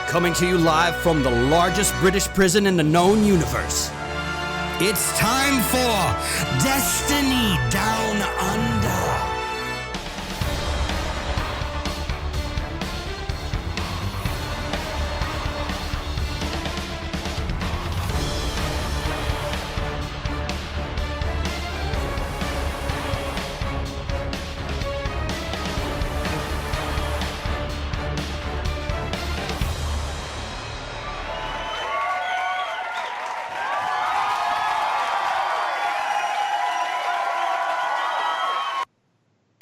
coming to you live from the largest British prison in the known universe. It's time for Destiny Down Under.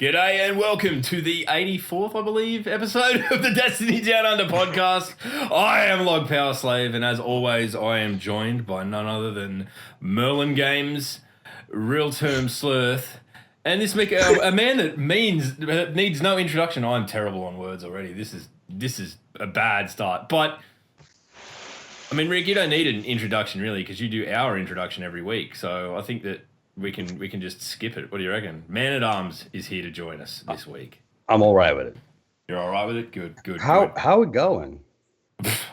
G'day and welcome to the 84th, I believe, episode of the Destiny Down Under podcast. I am Log Power Slave, and as always, I am joined by none other than Merlin Games, Real Term Slurth, and this week a man that needs no introduction. I'm terrible on words already. This is a bad start, but I mean, Rick, you don't need an introduction really because you do our introduction every week. So I think that we can just skip it. What do you reckon? Man at Arms is here to join us this week. I'm all right with it. You're all right with it? Good. How it going?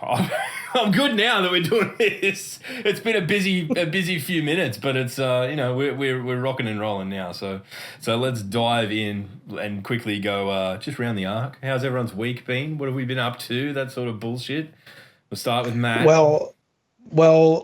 I'm good now that we're doing this. It's been a busy few minutes, but it's we're rocking and rolling now. So let's dive in and quickly go just round the arc. How's everyone's week been? What have we been up to? That sort of bullshit. We'll start with Matt. Well,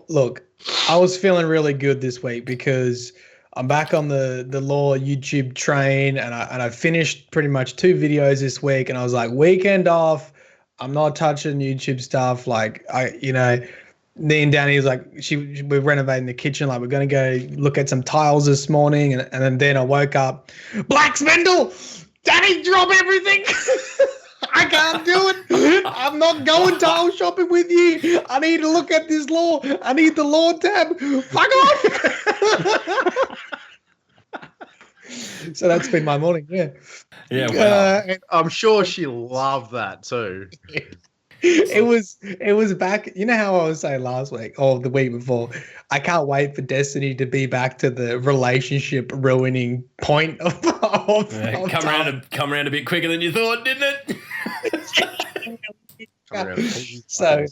look, I was feeling really good this week because I'm back on the Law YouTube train, and I finished pretty much 2 videos this week, and I was like, weekend off. I'm not touching YouTube stuff. Like me and Danny was like, we're renovating the kitchen. Like we're gonna go look at some tiles this morning, and then I woke up, Black Spindle, Danny, drop everything. I can't do it. I'm not going tile shopping with you. I need to look at this law. I need the law tab. Fuck off. So that's been my morning. Yeah. Yeah. Wow. I'm sure she'll love that too. It was back. You know how I was saying last week or the week before, I can't wait for Destiny to be back to the relationship ruining point of come around a bit quicker than you thought, didn't it? So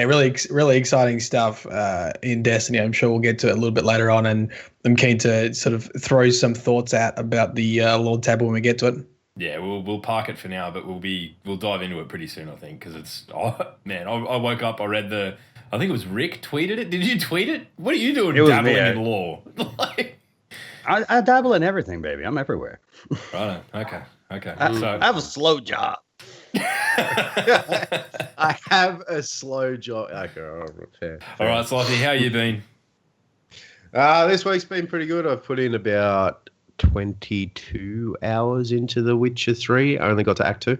really exciting stuff in Destiny. I'm sure we'll get to it a little bit later on, and I'm keen to sort of throw some thoughts out about the Lord tab when we get to it. Yeah, we'll park it for now, but we'll dive into it pretty soon, I think, because it's I woke up, I read I think it was Rick tweeted it. Did you tweet it? What are you doing dabbling in law? I dabble in everything, baby. I'm everywhere. Right. Okay. I have a slow job. I have a slow job. Okay, all right, Slothy, how you been? This week's been pretty good. I've put in about 22 hours into The Witcher 3. I only got to Act 2.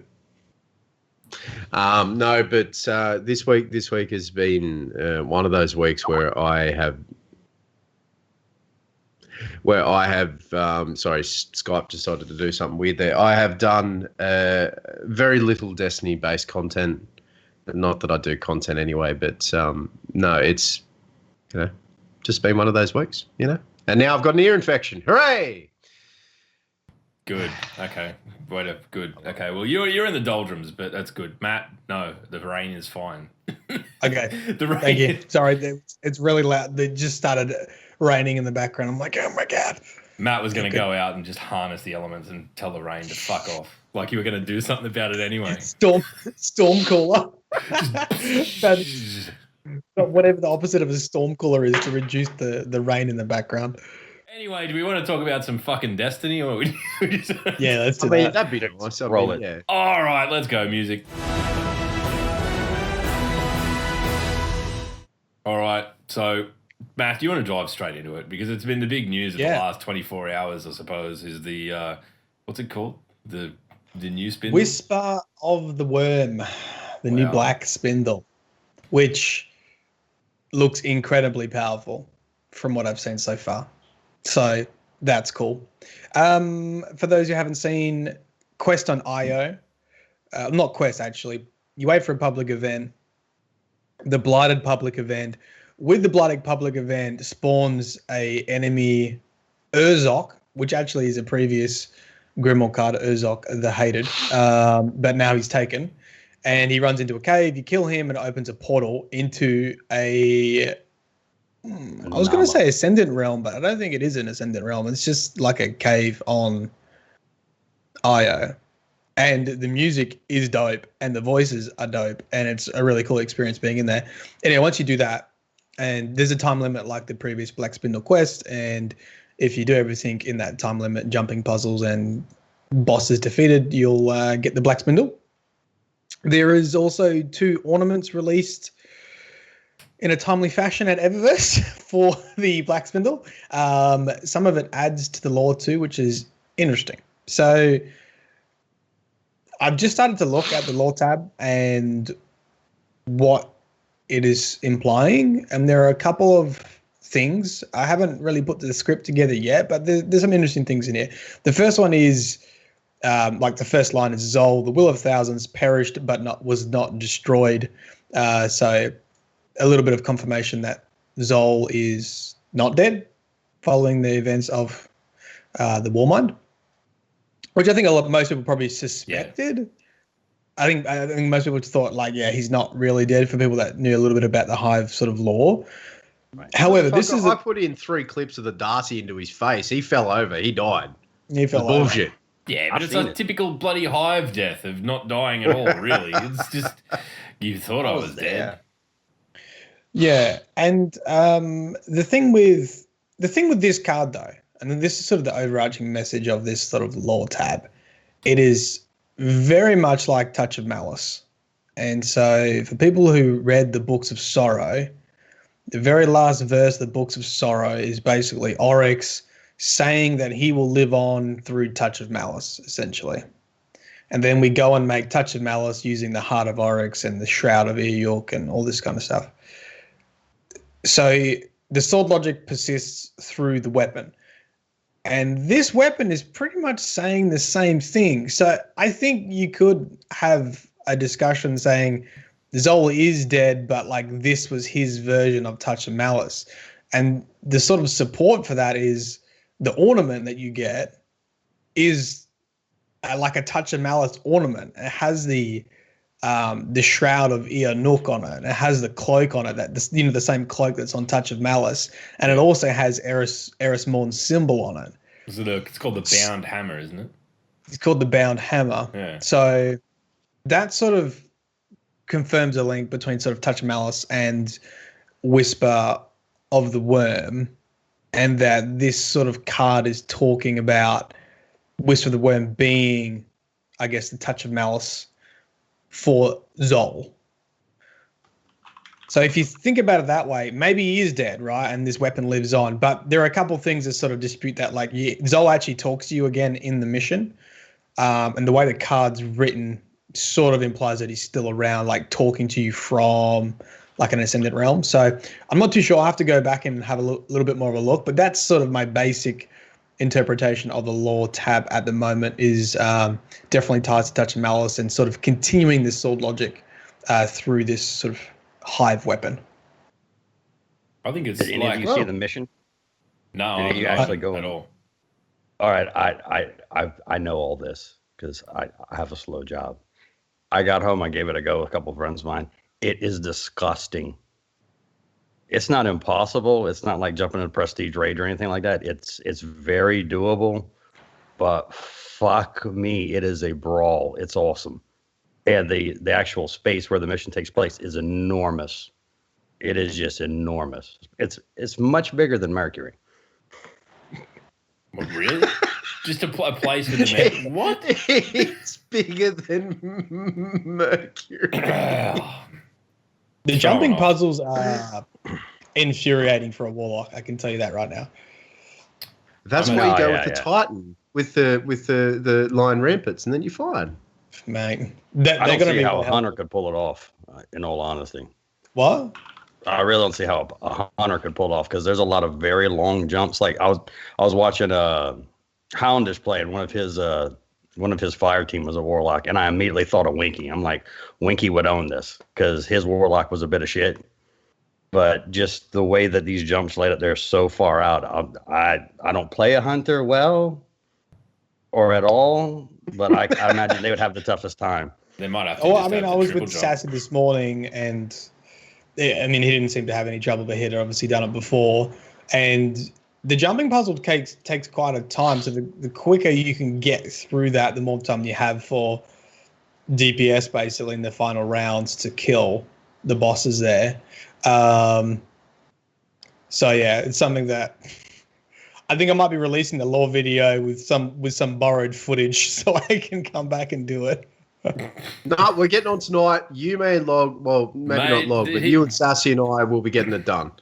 This week has been one of those weeks where I have sorry, Skype decided to do something weird there. I have done very little Destiny-based content. Not that I do content anyway, but no, it's just been one of those weeks, And now I've got an ear infection. Hooray! Good. Okay. Good. Okay. Well, you're in the doldrums, but that's good. Matt, no, the rain is fine. Okay. The rain. Thank you. Sorry, it's really loud. They just started raining in the background. I'm like, oh my God. Matt was going to go out and just harness the elements and tell the rain to fuck off. Like you were going to do something about it anyway. Storm cooler. Whatever the opposite of a storm cooler is to reduce the rain in the background. Anyway, do we want to talk about some fucking Destiny, or we just... Yeah, let's do that. That'd be nice. Roll it. Yeah. All right, let's go, music. All right, so Matt, do you want to dive straight into it? Because it's been the big news of the last 24 hours, I suppose, is the, what's it called? The new spindle? Whisper of the Worm, the new black spindle, which looks incredibly powerful from what I've seen so far. So that's cool. For those who haven't seen Quest on IO, not Quest actually, you wait for a public event, the Blighted public event. With the Blighted public event spawns a enemy Urzok, which actually is a previous Grimoire card, Urzok the Hated, but now he's taken. and he runs into a cave. You kill him, and it opens a portal into a. I was going to say Ascendant Realm, but I don't think it is an Ascendant Realm. It's just like a cave on Io. And the music is dope, and the voices are dope, and it's a really cool experience being in there. Anyway, once you do that, and there's a time limit like the previous Black Spindle quest, and if you do everything in that time limit, jumping puzzles and bosses defeated, you'll get the Black Spindle. There is also 2 ornaments released in a timely fashion at Eververse for the Black Spindle. Some of it adds to the lore too, which is interesting. So I've just started to look at the lore tab and what it is implying, and there are a couple of things. I haven't really put the script together yet, but there's some interesting things in here. The first one is, like the first line is Zol, the will of thousands perished but was not destroyed. So a little bit of confirmation that Zol is not dead following the events of the Warmind, which I think most people probably suspected. Yeah. I think most people thought, like, yeah, he's not really dead, for people that knew a little bit about the Hive sort of lore. Right. However, I put in 3 clips of the Darcy into his face. He fell over. He died. He fell over. Bullshit. Yeah, but it's a typical bloody Hive death of not dying at all, really. It's just, you thought I was dead. Yeah, and the thing with this card, though, and this is sort of the overarching message of this sort of lore tab, it is very much like Touch of Malice. And so for people who read the Books of Sorrow, the very last verse of the Books of Sorrow is basically Oryx saying that he will live on through Touch of Malice, essentially. And then we go and make Touch of Malice using the Heart of Oryx and the Shroud of Eorc and all this kind of stuff. So the sword logic persists through the weapon. And this weapon is pretty much saying the same thing. So I think you could have a discussion saying Zol is dead, but like this was his version of Touch of Malice. And the sort of support for that is the ornament that you get is like a Touch of Malice ornament. It has the Shroud of Eorc on it. It has the cloak on it, the same cloak that's on Touch of Malice, and it also has Eris Morn's symbol on it. It's called the Bound Hammer, isn't it? It's called the Bound Hammer. Yeah. So that sort of confirms a link between sort of Touch of Malice and Whisper of the Worm, and that this sort of card is talking about Whisper of the Worm being, I guess, the Touch of Malice for Zol. So if you think about it that way, maybe he is dead, right? And this weapon lives on. But there are a couple of things that sort of dispute that. Like, Zol actually talks to you again in the mission. And the way the card's written sort of implies that he's still around, like talking to you from like an Ascendant Realm. So I'm not too sure. I'll have to go back and have a little bit more of a look. But that's sort of my basic interpretation of the lore tab at the moment, is definitely ties to Touch of Malice and sort of continuing this sword logic through this sort of Hive weapon. I think it's Did any of you see the mission? No, Did you actually go at all? All right, I know all this because I have a slow job. I got home, I gave it a go with a couple of friends of mine. It is disgusting. It's not impossible. It's not like jumping in a Prestige raid or anything like that. It's very doable, but fuck me, it is a brawl. It's awesome. And the actual space where the mission takes place is enormous. It is just enormous. It's much bigger than Mercury. What, really? Just a place with the map. What? It's bigger than Mercury. The jumping puzzles are infuriating for a warlock. I can tell you that right now. That's where you go with the Titan, with the line ramparts, and then you're fine. Mate, I don't see how a hunter could pull it off. In all honesty, what? I really don't see how a hunter could pull it off, because there's a lot of very long jumps. Like I was watching Houndish play, and one of his fire team was a warlock, and I immediately thought of Winky. I'm like, Winky would own this because his warlock was a bit of shit. But just the way that these jumps laid up there so far out, I don't play a hunter well or at all, but I imagine they would have the toughest time. They might have to. Well, just I mean, have I the was triple with jump. Sassy this morning, and I mean, he didn't seem to have any trouble, but he'd obviously done it before. And the jumping puzzle takes quite a time. So the quicker you can get through that, the more time you have for DPS basically in the final rounds to kill the bosses there. So yeah, it's something that I think I might be releasing the lore video with some borrowed footage so I can come back and do it. No, we're getting on tonight. You, me, and Log. Well, maybe Mate, not Log, but you and Sassy and I will be getting it done.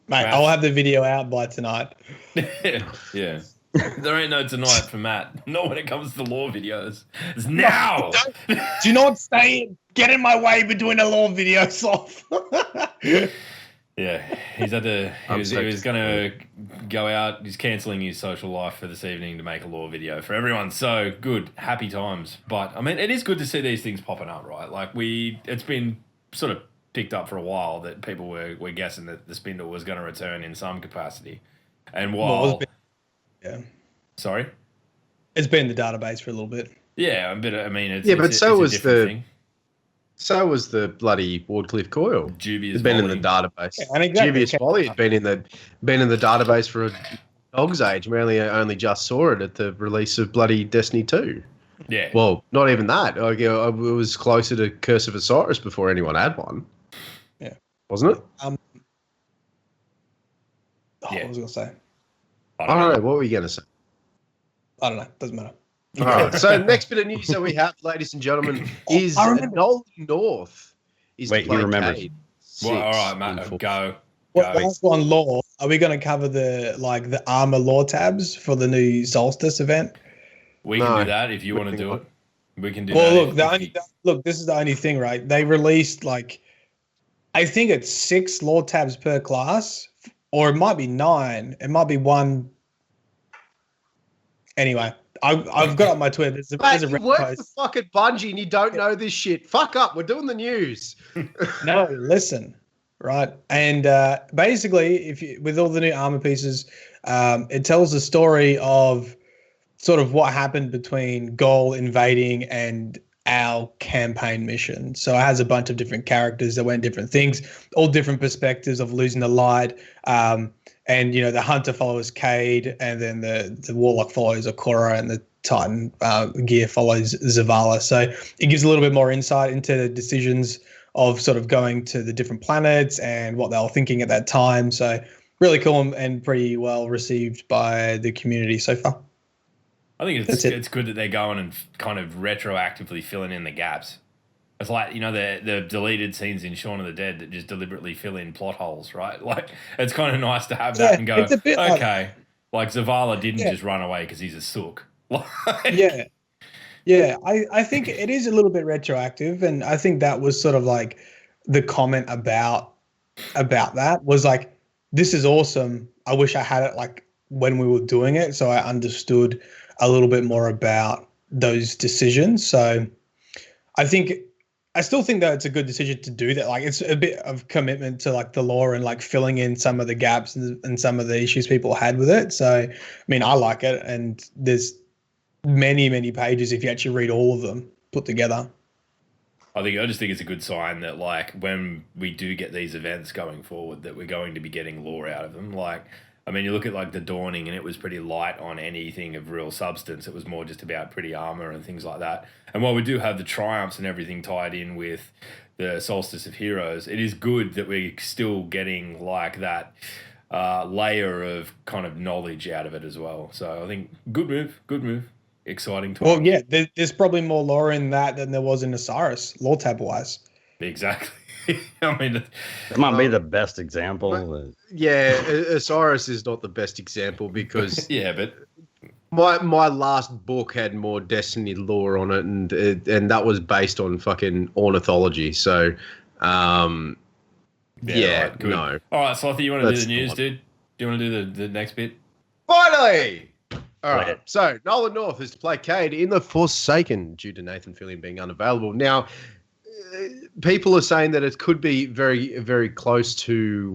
Mate, I'll have the video out by tonight. Yeah. There ain't no tonight for Matt. Not when it comes to lore videos. It's now. Do not say get in my way between the lore videos off. Yeah, he's had to. He I'm was so going to go out. He's cancelling his social life for this evening to make a lore video for everyone. So good, happy times. But I mean, it is good to see these things popping up, right? Like it's been sort of picked up for a while that people were guessing that the spindle was going to return in some capacity, and while sorry, it's been in the database for a little bit. Yeah, but I mean, it's but so it's a was different thing. So was the bloody Wardcliffe coil. Dubious It's been volley. in the database. Yeah, and exactly. Dubious volley had been in the database for a dog's age. We only just saw it at the release of bloody Destiny 2. Yeah. Well, not even that. Like, it was closer to Curse of Osiris before anyone had one. Yeah. Wasn't it? Yeah. What was I going to say? I don't know. What were you going to say? I don't know. Doesn't matter. All right. So next bit of news that we have, ladies and gentlemen, is I remember. Nolan North. Wait, he remembers. Well, all right, Matt. Go. Last one, lore. Are we going to cover the armor lore tabs for the new Solstice event? We can do that if you want to do it. We can do Well, that. look, this is the only thing, right? They released I think it's 6 lore tabs per class, or it might be 9. It might be 1. Anyway, I've got on my Twitter. There's a You Reddit work for post. fucking Bungie and you don't know this shit. Fuck up. We're doing the news. No, listen, right? And basically, with all the new armor pieces, it tells the story of sort of what happened between Gaul invading and our campaign mission. So it has a bunch of different characters that went different things, all different perspectives of losing the light. And the hunter follows Cade, and then the warlock follows Akora, and the Titan gear follows Zavala. So it gives a little bit more insight into the decisions of sort of going to the different planets and what they were thinking at that time. So really cool and pretty well received by the community so far. I think it's good that they're going and kind of retroactively filling in the gaps. It's like, the deleted scenes in Shaun of the Dead that just deliberately fill in plot holes, right? Like, it's kind of nice to have that and go, it's a bit okay, like Zavala didn't just run away because he's a sook. Yeah, I think it is a little bit retroactive, and I think that was sort of like the comment about that was like, this is awesome. I wish I had it like when we were doing it, so I understood a little bit more about those decisions. So I still think that it's a good decision to do that. Like, it's a bit of commitment to like the lore and like filling in some of the gaps and some of the issues people had with it. So, I mean, I like it, and there's many, many pages if you actually read all of them put together. I just think it's a good sign that, like, when we do get these events going forward, that we're going to be getting lore out of them. Like, I mean, you look at like the Dawning, and it was pretty light on anything of real substance. It was more just about pretty armor and things like that. And while we do have the triumphs and everything tied in with the Solstice of Heroes, it is good that we're still getting like that layer of kind of knowledge out of it as well. So I think good move, exciting time. Well, yeah, there's probably more lore in that than there was in Osiris, lore tab wise. Exactly. I mean, It might be the best example. Yeah, Osiris is not the best example because yeah, but my last book had more Destiny lore on it, and that was based on fucking ornithology. So, right, good. no. All right, Slothy, you want to do That's the news, the one. dude? Do you want to do the next bit? Finally! All right, Right. so Nolan North is to play Cade in The Forsaken due to Nathan Fillion being unavailable. Now, people are saying that it could be very, very close to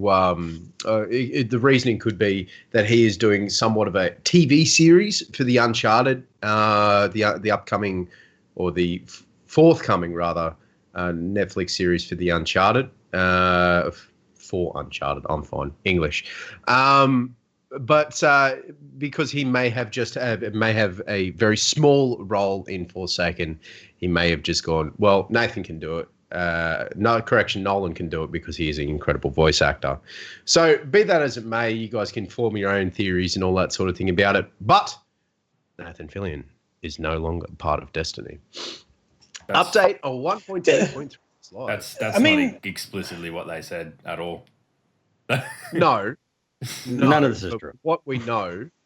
the reasoning could be that he is doing somewhat of a TV series for the Uncharted, the upcoming or the forthcoming Netflix series for the Uncharted. For Uncharted, I'm fine. English. But because he may have a very small role in Forsaken, he may have just gone, well, Nathan can do it. Nolan can do it because he is an incredible voice actor. So be that as it may, you guys can form your own theories and all that sort of thing about it. But Nathan Fillion is no longer part of Destiny. Update on 1.2.3 slides. That's not explicitly what they said at all. No. None of this is true.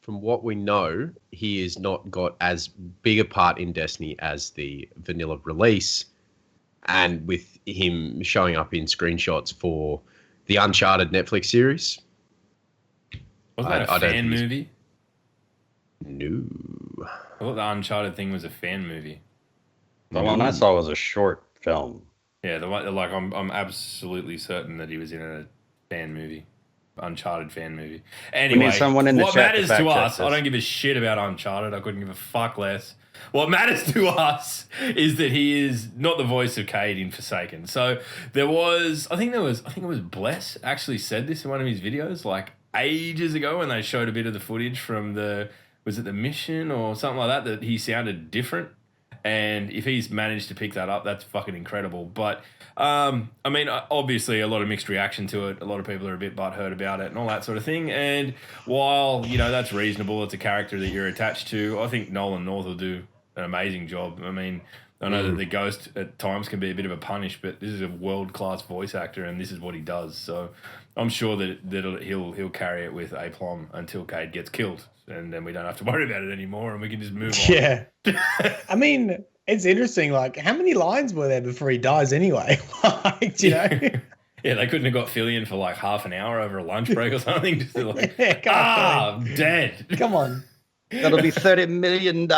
From what we know, he has not got as big a part in Destiny as the vanilla release, and with him showing up in screenshots for the Uncharted Netflix series. Wasn't that a fan movie? No. I thought the Uncharted thing was a fan movie. The one I saw was a short film. Yeah, I'm absolutely certain that he was in a fan movie. Uncharted fan movie. Anyway, what matters to us, I don't give a shit about Uncharted. I couldn't give a fuck less. What matters to us is that he is not the voice of Cade in Forsaken. So I think it was Bless actually said this in one of his videos like ages ago when they showed a bit of the footage from was it the mission or something like that he sounded different. And if he's managed to pick that up, that's fucking incredible. But, obviously a lot of mixed reaction to it. A lot of people are a bit butthurt about it and all that sort of thing. And while, that's reasonable, it's a character that you're attached to, I think Nolan North will do an amazing job. I mean, I know that the Ghost at times can be a bit of a punish, but this is a world-class voice actor and this is what he does. So I'm sure that he'll carry it with aplomb until Cade gets killed. And then we don't have to worry about it anymore and we can just move on. Yeah. I mean, it's interesting. Like, how many lines were there before he dies anyway? Yeah, they couldn't have got Fillion for like half an hour over a lunch break or something. Just like, I'm dead. Come on. That'll be $30 million.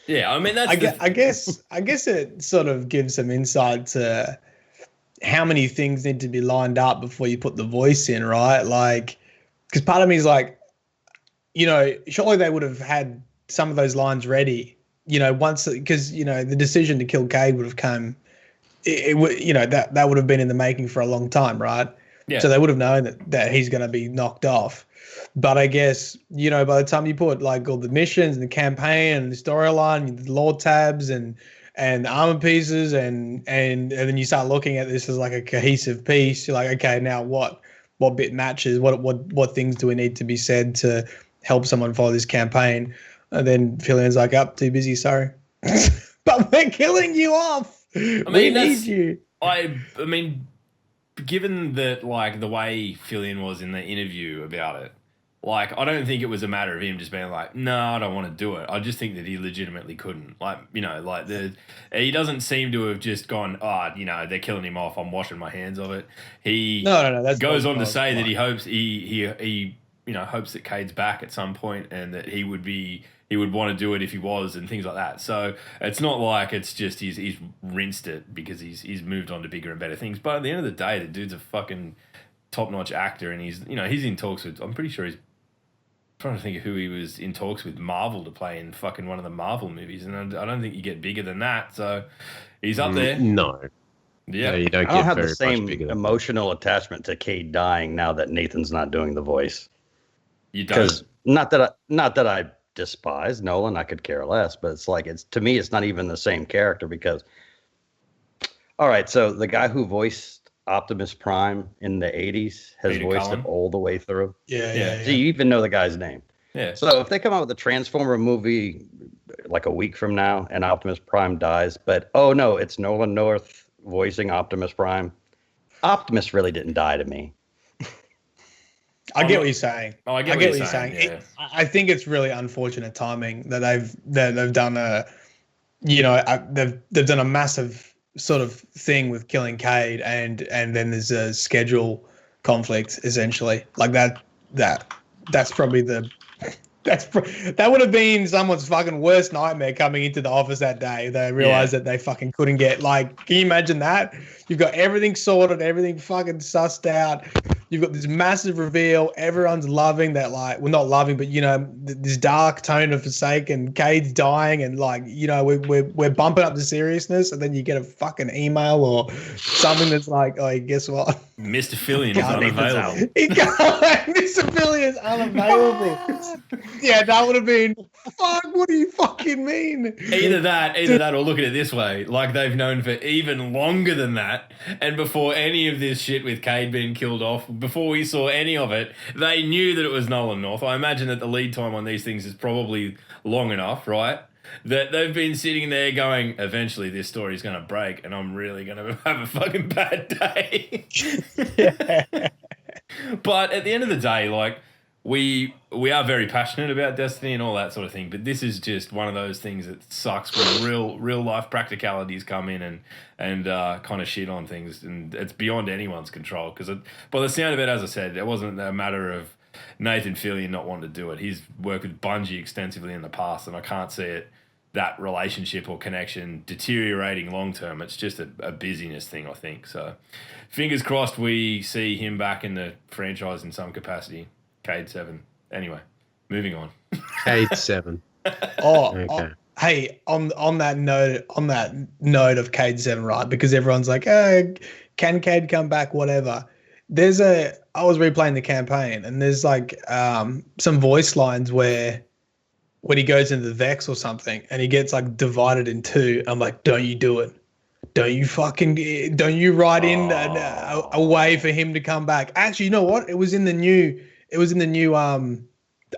Yeah, I mean, I guess it sort of gives some insight to how many things need to be lined up before you put the voice in, right? Like, because part of me is like, surely they would have had some of those lines ready, once, because, the decision to kill Cade would have come, that would have been in the making for a long time, right? Yeah. So they would have known that he's going to be knocked off. But I guess, by the time you put like all the missions and the campaign and the storyline, the lore tabs and armor pieces and then you start looking at this as like a cohesive piece, you're like, okay, now what bit matches? What things do we need to be said to help someone follow this campaign? And then Fillion's like, too busy, sorry. But we're killing you off. We need you. I mean, given that, like, the way Fillion was in the interview about it, like, I don't think it was a matter of him just being like, no, I don't want to do it. I just think that he legitimately couldn't. Like, he doesn't seem to have just gone, they're killing him off, I'm washing my hands of it. He That's goes on to say that he hopes he hopes that Cade's back at some point and that he would want to do it if he was and things like that. So it's not like it's just he's rinsed it because he's moved on to bigger and better things. But at the end of the day, the dude's a fucking top-notch actor and he's in talks with, I'm pretty sure he's trying to think of who he was in talks with Marvel to play in fucking one of the Marvel movies. And I don't think you get bigger than that. So he's up there. No. Yeah. You don't I don't have very the same much bigger than emotional attachment to Cade dying now that Nathan's not doing the voice. You don't. Not that I despise Nolan, I could care less, but it's like to me it's not even the same character because all right, so the guy who voiced Optimus Prime in the 80s has Peter voiced Cullen? it all the way through. Yeah. So you even know the guy's name. Yeah. So if they come out with a Transformer movie like a week from now and Optimus Prime dies, but oh no, it's Nolan North voicing Optimus Prime. Optimus really didn't die to me. I get what you're saying. I get what you're saying. Yeah. I think it's really unfortunate timing that they've done they've done a massive sort of thing with killing Cade and then there's a schedule conflict essentially. Like that's probably that would have been someone's fucking worst nightmare coming into the office that day. They realized that they fucking couldn't get, like, can you imagine that? You've got everything sorted, everything fucking sussed out. You've got this massive reveal. Everyone's loving that, like, well, not loving, but this dark tone of Forsaken. Cade's dying, and like, we're bumping up the seriousness, and then you get a fucking email or something that's like, oh, guess what? Mr. Fillion is unavailable. Mr. Fillion is unavailable. Yeah, that would have been. Fuck! What do you fucking mean? Either that, or look at it this way: like they've known for even longer than that, and before any of this shit with Cade being killed off, before we saw any of it, they knew that it was Nolan North. I imagine that the lead time on these things is probably long enough, right? That they've been sitting there going, eventually this story's going to break, and I'm really going to have a fucking bad day. But at the end of the day, like, we are very passionate about Destiny and all that sort of thing, but this is just one of those things that sucks when real life practicalities come in and kind of shit on things, and it's beyond anyone's control. Because by the sound of it, as I said, it wasn't a matter of Nathan Fillion not wanting to do it. He's worked with Bungie extensively in the past, and I can't see that relationship or connection deteriorating long term. It's just a busyness thing, I think. So fingers crossed we see him back in the franchise in some capacity. Cade 7. Anyway, moving on. Cade 7. Okay. Hey, on that note of Cade 7, right? Because everyone's like, can Cade come back? Whatever. I was replaying the campaign, and there's like some voice lines where when he goes into the Vex or something, and he gets like divided in two. I'm like, don't you do it? Don't you write in a way for him to come back? Actually, you know what? It was in the new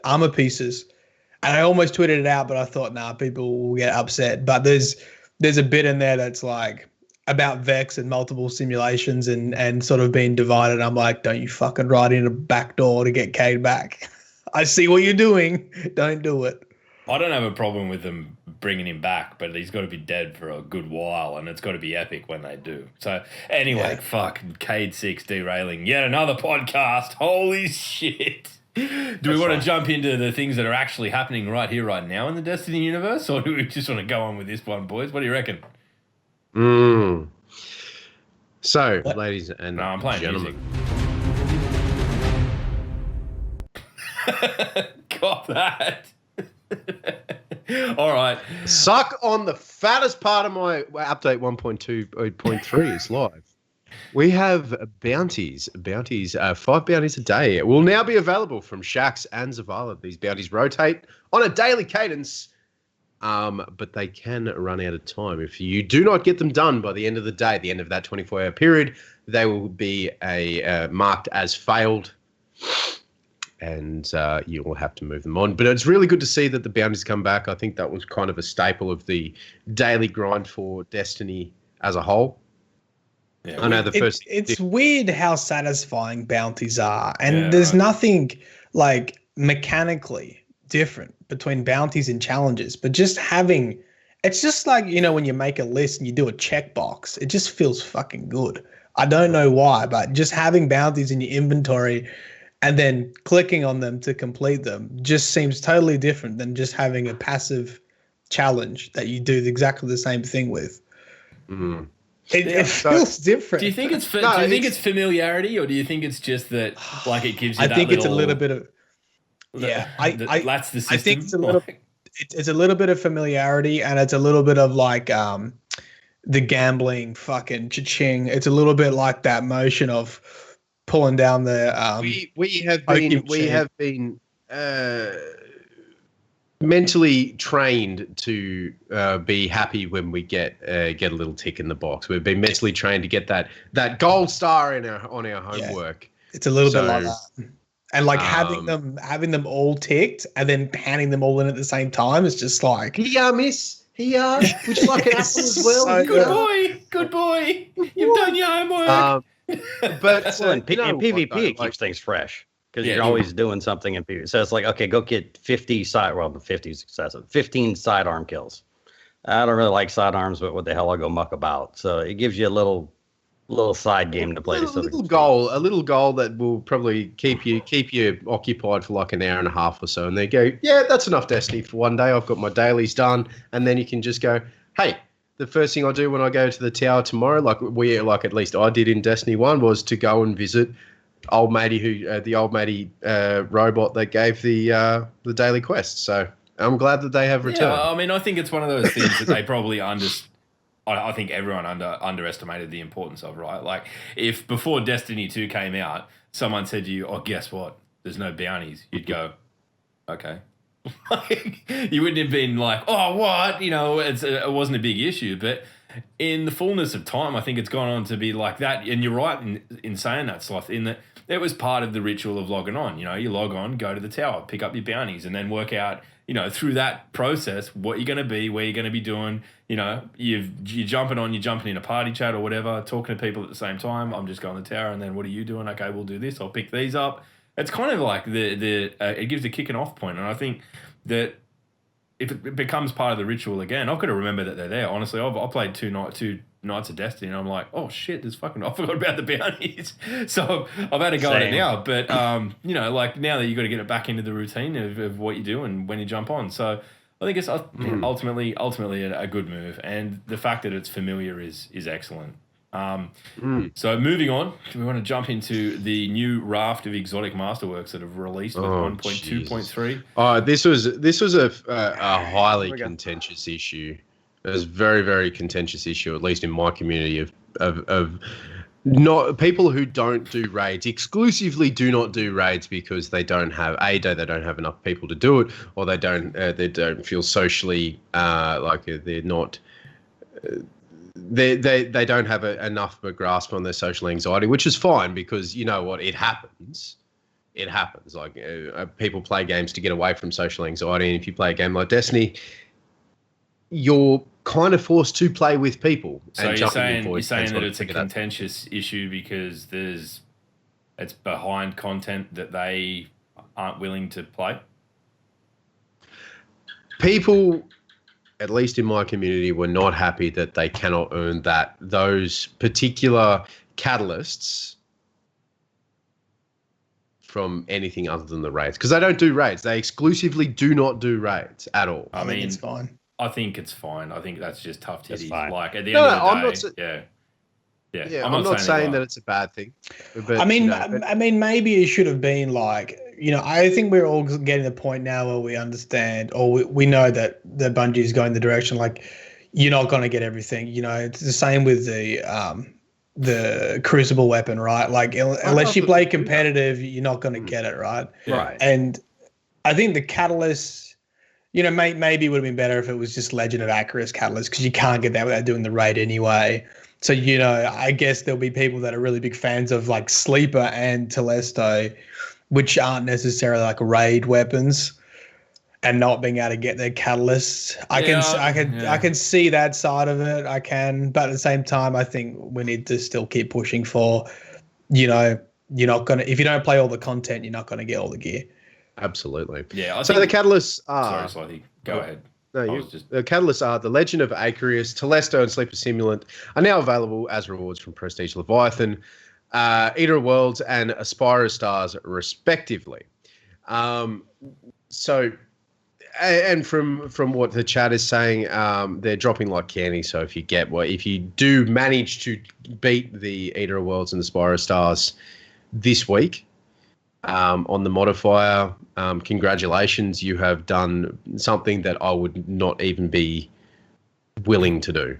armor pieces, and I almost tweeted it out, but I thought, nah, people will get upset. But there's a bit in there that's like about Vex and multiple simulations and sort of being divided. I'm like, don't you fucking write in a back door to get Cade back? I see what you're doing. Don't do it. I don't have a problem with them bringing him back, but he's got to be dead for a good while, and it's got to be epic when they do. So anyway, fuck, Cade 6 derailing yet another podcast. Holy shit. Do we want to jump into the things that are actually happening right here, right now in the Destiny universe, or do we just want to go on with this one, boys? What do you reckon? So, ladies and I'm playing gentlemen. Music. Got that. All right. Suck on the fattest part of my update 1.2.3 is live. We have bounties, 5 bounties a day. It will now be available from Shaxx and Zavala. These bounties rotate on a daily cadence, but they can run out of time. If you do not get them done by the end of the day, the end of that 24-hour period, they will be marked as failed, and you will have to move them on. But it's really good to see that the bounties come back. I think that was kind of a staple of the daily grind for Destiny as a whole. Yeah, I know it's weird how satisfying bounties are, and there's nothing like mechanically different between bounties and challenges, but it's just like, when you make a list and you do a checkbox, it just feels fucking good. I don't know why, but just having bounties in your inventory and then clicking on them to complete them just seems totally different than just having a passive challenge that you do exactly the same thing with. Mm. It feels different. Do you think it's it's familiarity, or do you think it's just that like it gives you I think it's a little bit of that's the system. I think it's a little bit of familiarity, and it's a little bit of like the gambling fucking cha-ching. It's a little bit like that motion of pulling down the we have been mentally trained to be happy when we get a little tick in the box. We've been mentally trained to get that gold star on our homework. Yeah, it's a little bit like that. And like having them all ticked and then handing them all in at the same time is just like, yeah, miss. Would you like an apple as well? So good boy. You've done your homework. But in PvP, it keeps things fresh because you're always doing something in PvP. So it's like, okay, go get 50 50 is excessive, 15 sidearm kills. I don't really like sidearms, but what the hell, I'll go muck about. So it gives you a little side game to play. A little goal that will probably keep you occupied for like an hour and a half or so. And they go, yeah, that's enough Destiny for one day. I've got my dailies done. And then you can just go, hey, the first thing I do when I go to the tower tomorrow, at least I did in Destiny 1, was to go and visit old matey robot that gave the daily quest. So I'm glad that they have returned. Yeah, I mean, I think it's one of those things that they probably I think everyone underestimated the importance of, right? Like, if before Destiny 2 came out, someone said to you, "Oh, guess what? There's no bounties," you'd go, "Okay." Like, you wouldn't have been like, "Oh, what?" You know, it wasn't a big issue. But in the fullness of time, I think it's gone on to be like that. And you're right in saying that, Sloth, in that it was part of the ritual of logging on. You know, you log on, go to the tower, pick up your bounties, and then work out, you know, through that process, what you're going to be, where you're going to be doing. You know, you're jumping in a party chat or whatever, talking to people at the same time. I'm just going to the tower, and then what are you doing? Okay, we'll do this. I'll pick these up. It's kind of like it gives a kicking off point, and I think that if it becomes part of the ritual again, I've got to remember that they're there. Honestly, I played two nights of Destiny, and I'm like, oh shit, I forgot about the bounties. So I've had to go at it now. But you know, like now that you've got to get it back into the routine of what you do and when you jump on. So I think it's ultimately a good move, and the fact that it's familiar is excellent. So moving on, we want to jump into the new raft of exotic masterworks that have released with 1.2.3. This was a highly contentious issue. It was a very, very contentious issue, at least in my community of not people who don't do raids, exclusively do not do raids because they don't have they don't have enough people to do it, or they don't feel socially like they're not. They don't have enough of a grasp on their social anxiety, which is fine because you know what, it happens. It happens. Like people play games to get away from social anxiety, and if you play a game like Destiny, you're kind of forced to play with people. So you're saying that it's a contentious issue because it's behind content that they aren't willing to play? People, at least in my community, were not happy that they cannot earn those particular catalysts from anything other than the raids, because they don't do raids. They exclusively do not do raids at all. I mean, it's fine. I think it's fine. I think that's just tough titties. Like at the end of the day, yeah. I'm not saying that it's a bad thing. But, I mean, maybe it should have been like, you know, I think we're all getting to the point now where we understand, or we know that the Bungie is going the direction like you're not going to get everything. You know, it's the same with the Crucible weapon, right? Like unless you play competitive, you're not going to get it, right? Right. And I think the catalyst, you know, maybe it would have been better if it was just Legend of Acrius catalyst, because you can't get that without doing the raid anyway. So, you know, I guess there'll be people that are really big fans of like Sleeper and Telesto, which aren't necessarily like raid weapons, and not being able to get their catalysts. I can see that side of it. I can, but at the same time, I think we need to still keep pushing for, you know, you're not gonna, if you don't play all the content, you're not gonna get all the gear. Absolutely. Yeah. So the catalysts are. Sorry, Slothy. Go ahead. No, the catalysts are the Legend of Acrius, Telesto, and Sleeper Simulant are now available as rewards from Prestige Leviathan, Eater of Worlds, and Aspire Stars, respectively. So, and from what the chat is saying, they're dropping like candy. So if you do manage to beat the Eater of Worlds and Aspire Stars this week, on the modifier, congratulations, you have done something that I would not even be willing to do.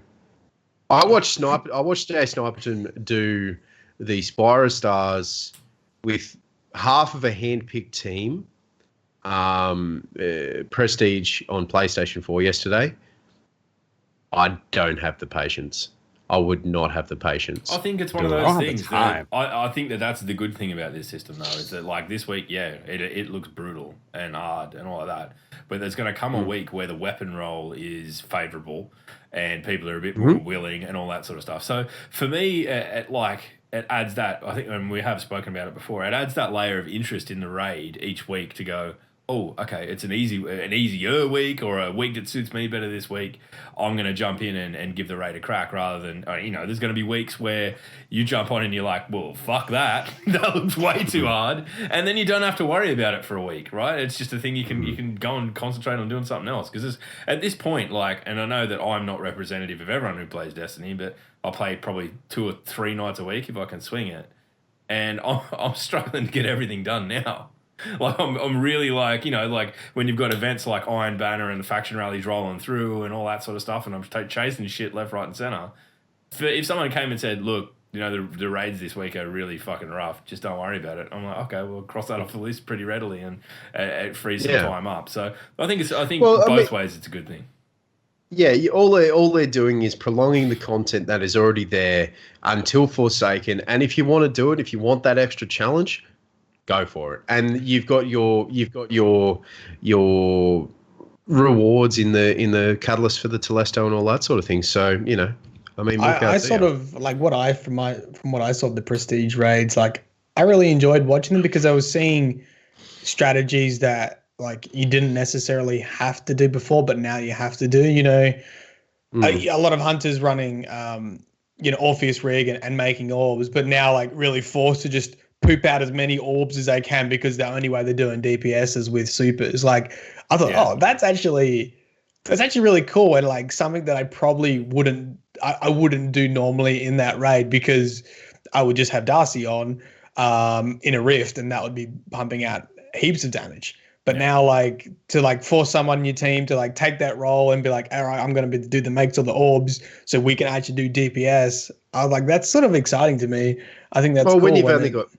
I watched Jay Sniperton do the Spyro Stars with half of a hand-picked team, Prestige on PlayStation 4 yesterday. I don't have the patience. I would not have the patience. I think it's one of those things. I think that's the good thing about this system, though, is that like this week, it looks brutal and hard and all of that. But there's going to come a week where the weapon roll is favourable and people are a bit more willing and all that sort of stuff. So for me, it adds that. I think, and we have spoken about it before. It adds that layer of interest in the raid each week to go, oh, okay, it's an easier week, or a week that suits me better this week. I'm going to jump in and give the raid a crack, rather than, there's going to be weeks where you jump on and you're like, well, fuck that. That looks way too hard. And then you don't have to worry about it for a week, right? It's just a thing you can go and concentrate on doing something else. Because at this point, and I know that I'm not representative of everyone who plays Destiny, but I'll play probably 2 or 3 nights a week if I can swing it. and I'm struggling to get everything done now. Like I'm really like, you know, like when you've got events like Iron Banner and the faction rallies rolling through and all that sort of stuff, and I'm chasing shit left, right, and center. If someone came and said, "Look, you know, the raids this week are really fucking rough. Just don't worry about it," I'm like, okay, we'll cross that off the list pretty readily, and it frees some time up. So I think both ways it's a good thing. Yeah, all they're doing is prolonging the content that is already there until Forsaken. And if you want to do it, if you want that extra challenge, go for it. And you've got your rewards in the catalyst for the Telesto and all that sort of thing. So, you know, I mean, I sort of like from what I saw of the prestige raids, like I really enjoyed watching them because I was seeing strategies that like you didn't necessarily have to do before, but now you have to do. You know, a lot of hunters running, you know, Orpheus rig and making orbs, but now like really forced to just poop out as many orbs as they can because the only way they're doing DPS is with supers. Like I thought, oh, that's actually really cool, and like something that I probably wouldn't do normally in that raid because I would just have Darcy on in a rift and that would be pumping out heaps of damage. But now like to like force someone in your team to like take that role and be like, all right, I'm going to do the makes of the orbs so we can actually do DPS. I was like, that's sort of exciting to me. I think that's cool. When you've only got...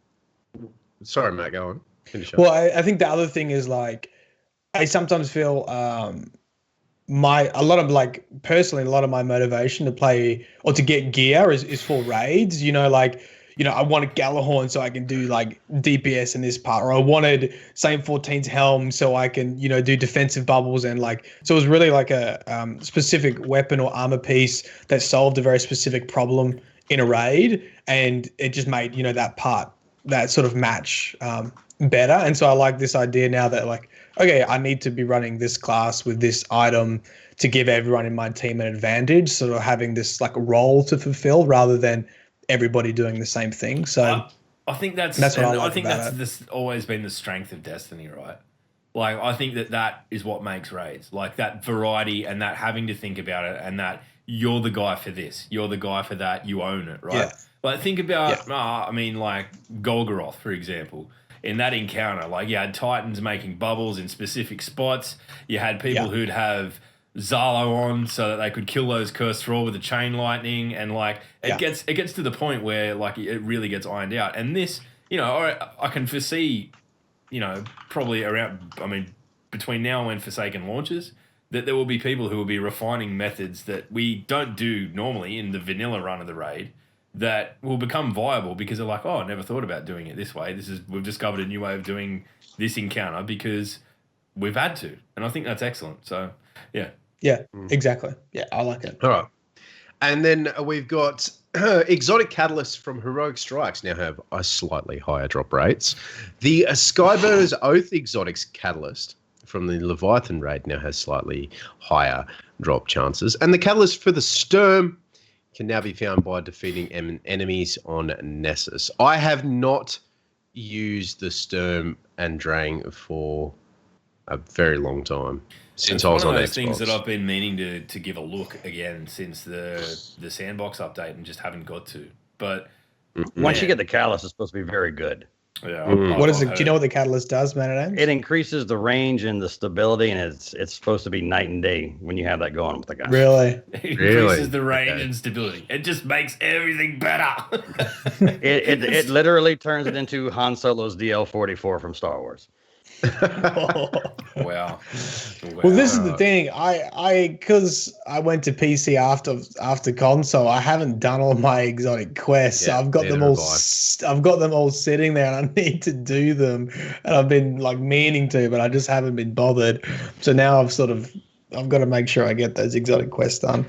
Sorry, Matt, go on. Finish up. Well, I think the other thing is like, I sometimes feel a lot of my motivation to play or to get gear is for raids, you know, like, you know, I wanted Galahorn so I can do like DPS in this part, or I wanted Saint 14's helm so I can, you know, do defensive bubbles, and like, so it was really like a specific weapon or armor piece that solved a very specific problem in a raid, and it just made, you know, that sort of match better. And so I like this idea now that like, okay, I need to be running this class with this item to give everyone in my team an advantage, sort of having this like role to fulfill rather than everybody doing the same thing. So I think that's always been the strength of Destiny, right? Like I think that is what makes raids, like that variety and that having to think about it, and that you're the guy for this, you're the guy for that, you own it, right? Yeah. Like think about, I mean, like Golgoroth, for example. In that encounter, like you had Titans making bubbles in specific spots. You had people who'd have Zalo on so that they could kill those cursed thrall with the chain lightning, and like it gets to the point where like it really gets ironed out. And this, you know, I can foresee, you know, probably around, I mean, between now and when Forsaken launches, that there will be people who will be refining methods that we don't do normally in the vanilla run of the raid that will become viable because they're like, oh, I never thought about doing it this way. We've discovered a new way of doing this encounter because we've had to. And I think that's excellent. So, yeah. Yeah, exactly. Yeah, I like it. All right. And then we've got exotic catalysts from Heroic Strikes now have a slightly higher drop rates. The Skyburner's Oath exotics catalyst from the Leviathan raid now has slightly higher drop chances. And the catalyst for the Sturm can now be found by defeating enemies on Nessus. I have not used the Sturm and Drang for a very long time. Since I was on Xbox. It's one of those things that I've been meaning to give a look again since the sandbox update and just haven't got to. But once you get the catalyst, it's supposed to be very good. Yeah. What is it? Do you know what the catalyst does, man? It increases the range and the stability, and it's supposed to be night and day when you have that going with the guy. Really? It increases the range and stability. It just makes everything better. it literally turns it into Han Solo's DL-44 from Star Wars. Wow. Well, this is the thing. Because I went to PC after console, I haven't done all my exotic quests. Yeah, I've got them all. I've got them all sitting there, and I need to do them. And I've been like meaning to, but I just haven't been bothered. So now I've got to make sure I get those exotic quests done.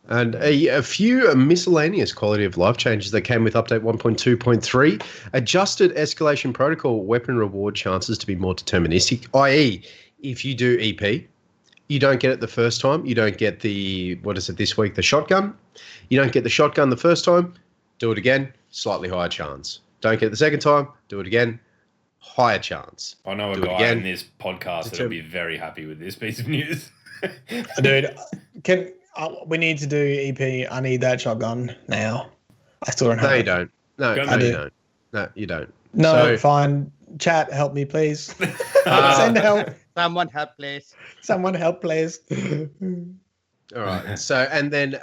And a few miscellaneous quality of life changes that came with update 1.2.3. Adjusted escalation protocol weapon reward chances to be more deterministic, i.e. if you do EP, you don't get it the first time. You don't get the shotgun. You don't get the shotgun the first time. Do it again, slightly higher chance. Don't get it the second time. Do it again, higher chance. I know a guy in this podcast that'll be very happy with this piece of news. Dude, we need to do EP. I need that shotgun now. I still don't have it. No, you don't. No, I you do. don't. No, you don't. No, So, fine. Chat, help me, please. Send help. Someone help, please. Someone help, please. all right. So, and then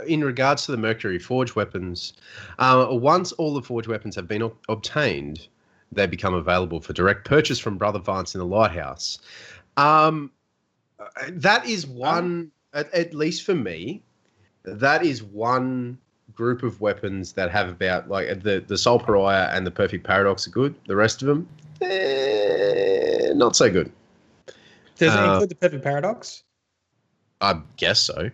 in regards to the Mercury Forge weapons, once all the Forge weapons have been obtained, they become available for direct purchase from Brother Vance in the Lighthouse. That is one, at least for me, that is one group of weapons that have about, like, the Soul Pariah and the Perfect Paradox are good. The rest of them, not so good. Does it include the Perfect Paradox? I guess so.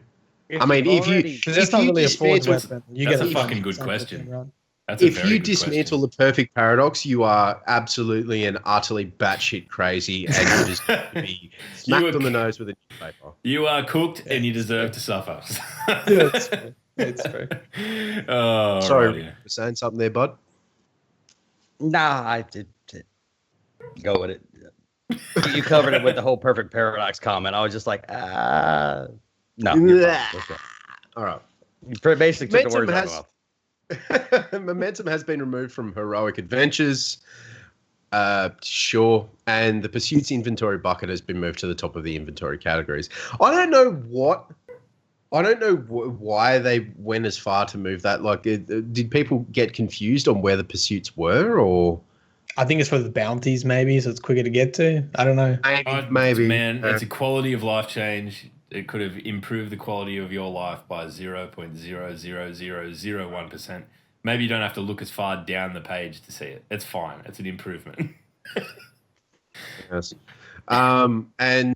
If I mean, you've if you already- Because that's if not you really a forge dismantle, weapon. You That's get a fucking good question. Run. That's a if very you good dismantle question. the Perfect Paradox, you are absolutely and utterly batshit crazy, and you deserve to be smacked on the nose with a newspaper. You are cooked and you it's deserve to suffer. Yeah, it's true. It's true. Oh, Sorry righty. for saying something there, bud. Nah, I did go with it. You covered it with the whole Perfect Paradox comment. I was just like, no. You're fine. Let's go. All right. You basically took the words Momentum out of my mouth. Momentum has been removed from Heroic Adventures. Sure. And the Pursuits inventory bucket has been moved to the top of the inventory categories. I don't know why they went as far to move that. Like, did people get confused on where the pursuits were, or? I think it's for the bounties, maybe, so it's quicker to get to. I don't know. Maybe. Man, it's a quality of life change. It could have improved the quality of your life by 0.00001%. Maybe you don't have to look as far down the page to see it. It's fine. It's an improvement. Yes. And the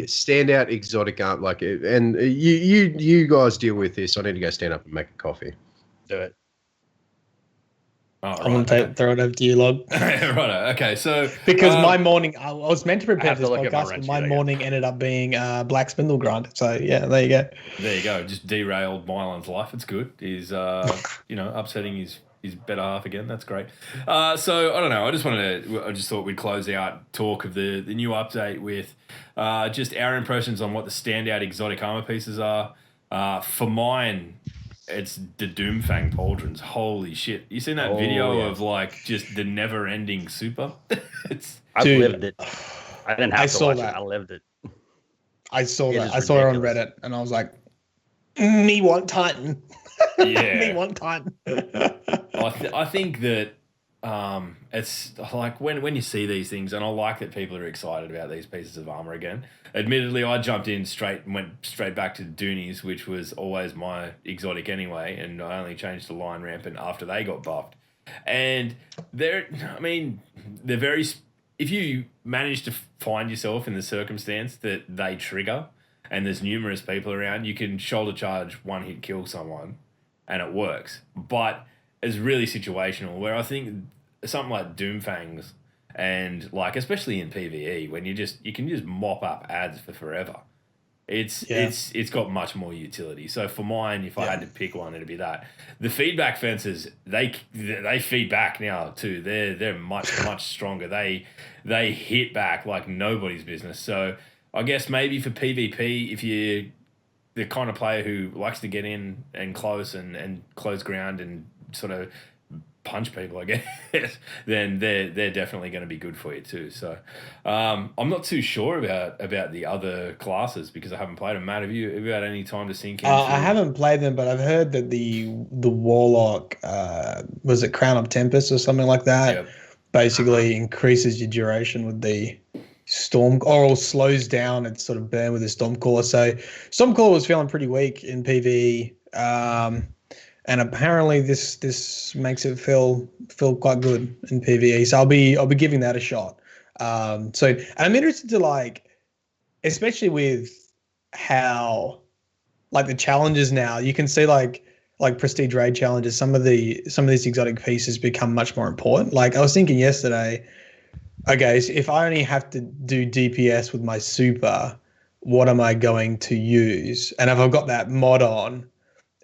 standout exotic art, like, and you guys deal with this. I need to go stand up and make a coffee. Do it. Oh, I'm going to throw it over to you, Log. Right. Okay. So Because my morning, I was meant to prepare have to this look at my podcast, but wrench my here, I morning ended up being Black Spindle Grind. So, yeah, there you go. there you go. Just derailed Mylan's life. It's good. He's upsetting his better half again. That's great. So I don't know. I just thought we'd close out talk of the new update with just our impressions on what the standout exotic armor pieces are. For mine, it's the Doomfang pauldrons. Holy shit! You seen that video of like just the never-ending super? I lived it. I didn't have to saw watch that. it. I lived it. I saw It that. is I saw it on ridiculous. Reddit, and I was like, me want Titan. Yeah. Me want Titan. I think that it's like when you see these things, and I like that people are excited about these pieces of armor again. Admittedly, I jumped in and went straight back to Doonies, which was always my exotic anyway, and I only changed to Lion Rampant after they got buffed. And they're very. If you manage to find yourself in the circumstance that they trigger, and there's numerous people around, you can shoulder charge, one hit kill someone, and it works. But it's really situational, where I think something like Doomfangs and like especially in PvE when you can just mop up ads for forever. It's got much more utility. So for mine, if I had to pick one, it'd be that. The feedback fences, they feed back now too. They're much stronger. They hit back like nobody's business. So I guess maybe for PvP, if you're the kind of player who likes to get in and close and close ground and sort of punch people, I guess, then they're definitely going to be good for you too. So I'm not too sure about the other classes because I haven't played them. Matt, have you had any time to sink in? I haven't played them, but I've heard that the Warlock, was it Crown of Tempest or something like that, Yep. basically increases your duration with the Storm, or slows down its sort of burn with the Stormcaller. So Stormcaller was feeling pretty weak in PvE. And apparently this makes it feel quite good in PvE. So I'll be giving that a shot. So I'm interested to, like, especially with how, like, the challenges now, you can see like prestige raid challenges, some of these exotic pieces become much more important. Like I was thinking yesterday, okay, so if I only have to do DPS with my super, what am I going to use? And if I've got that mod on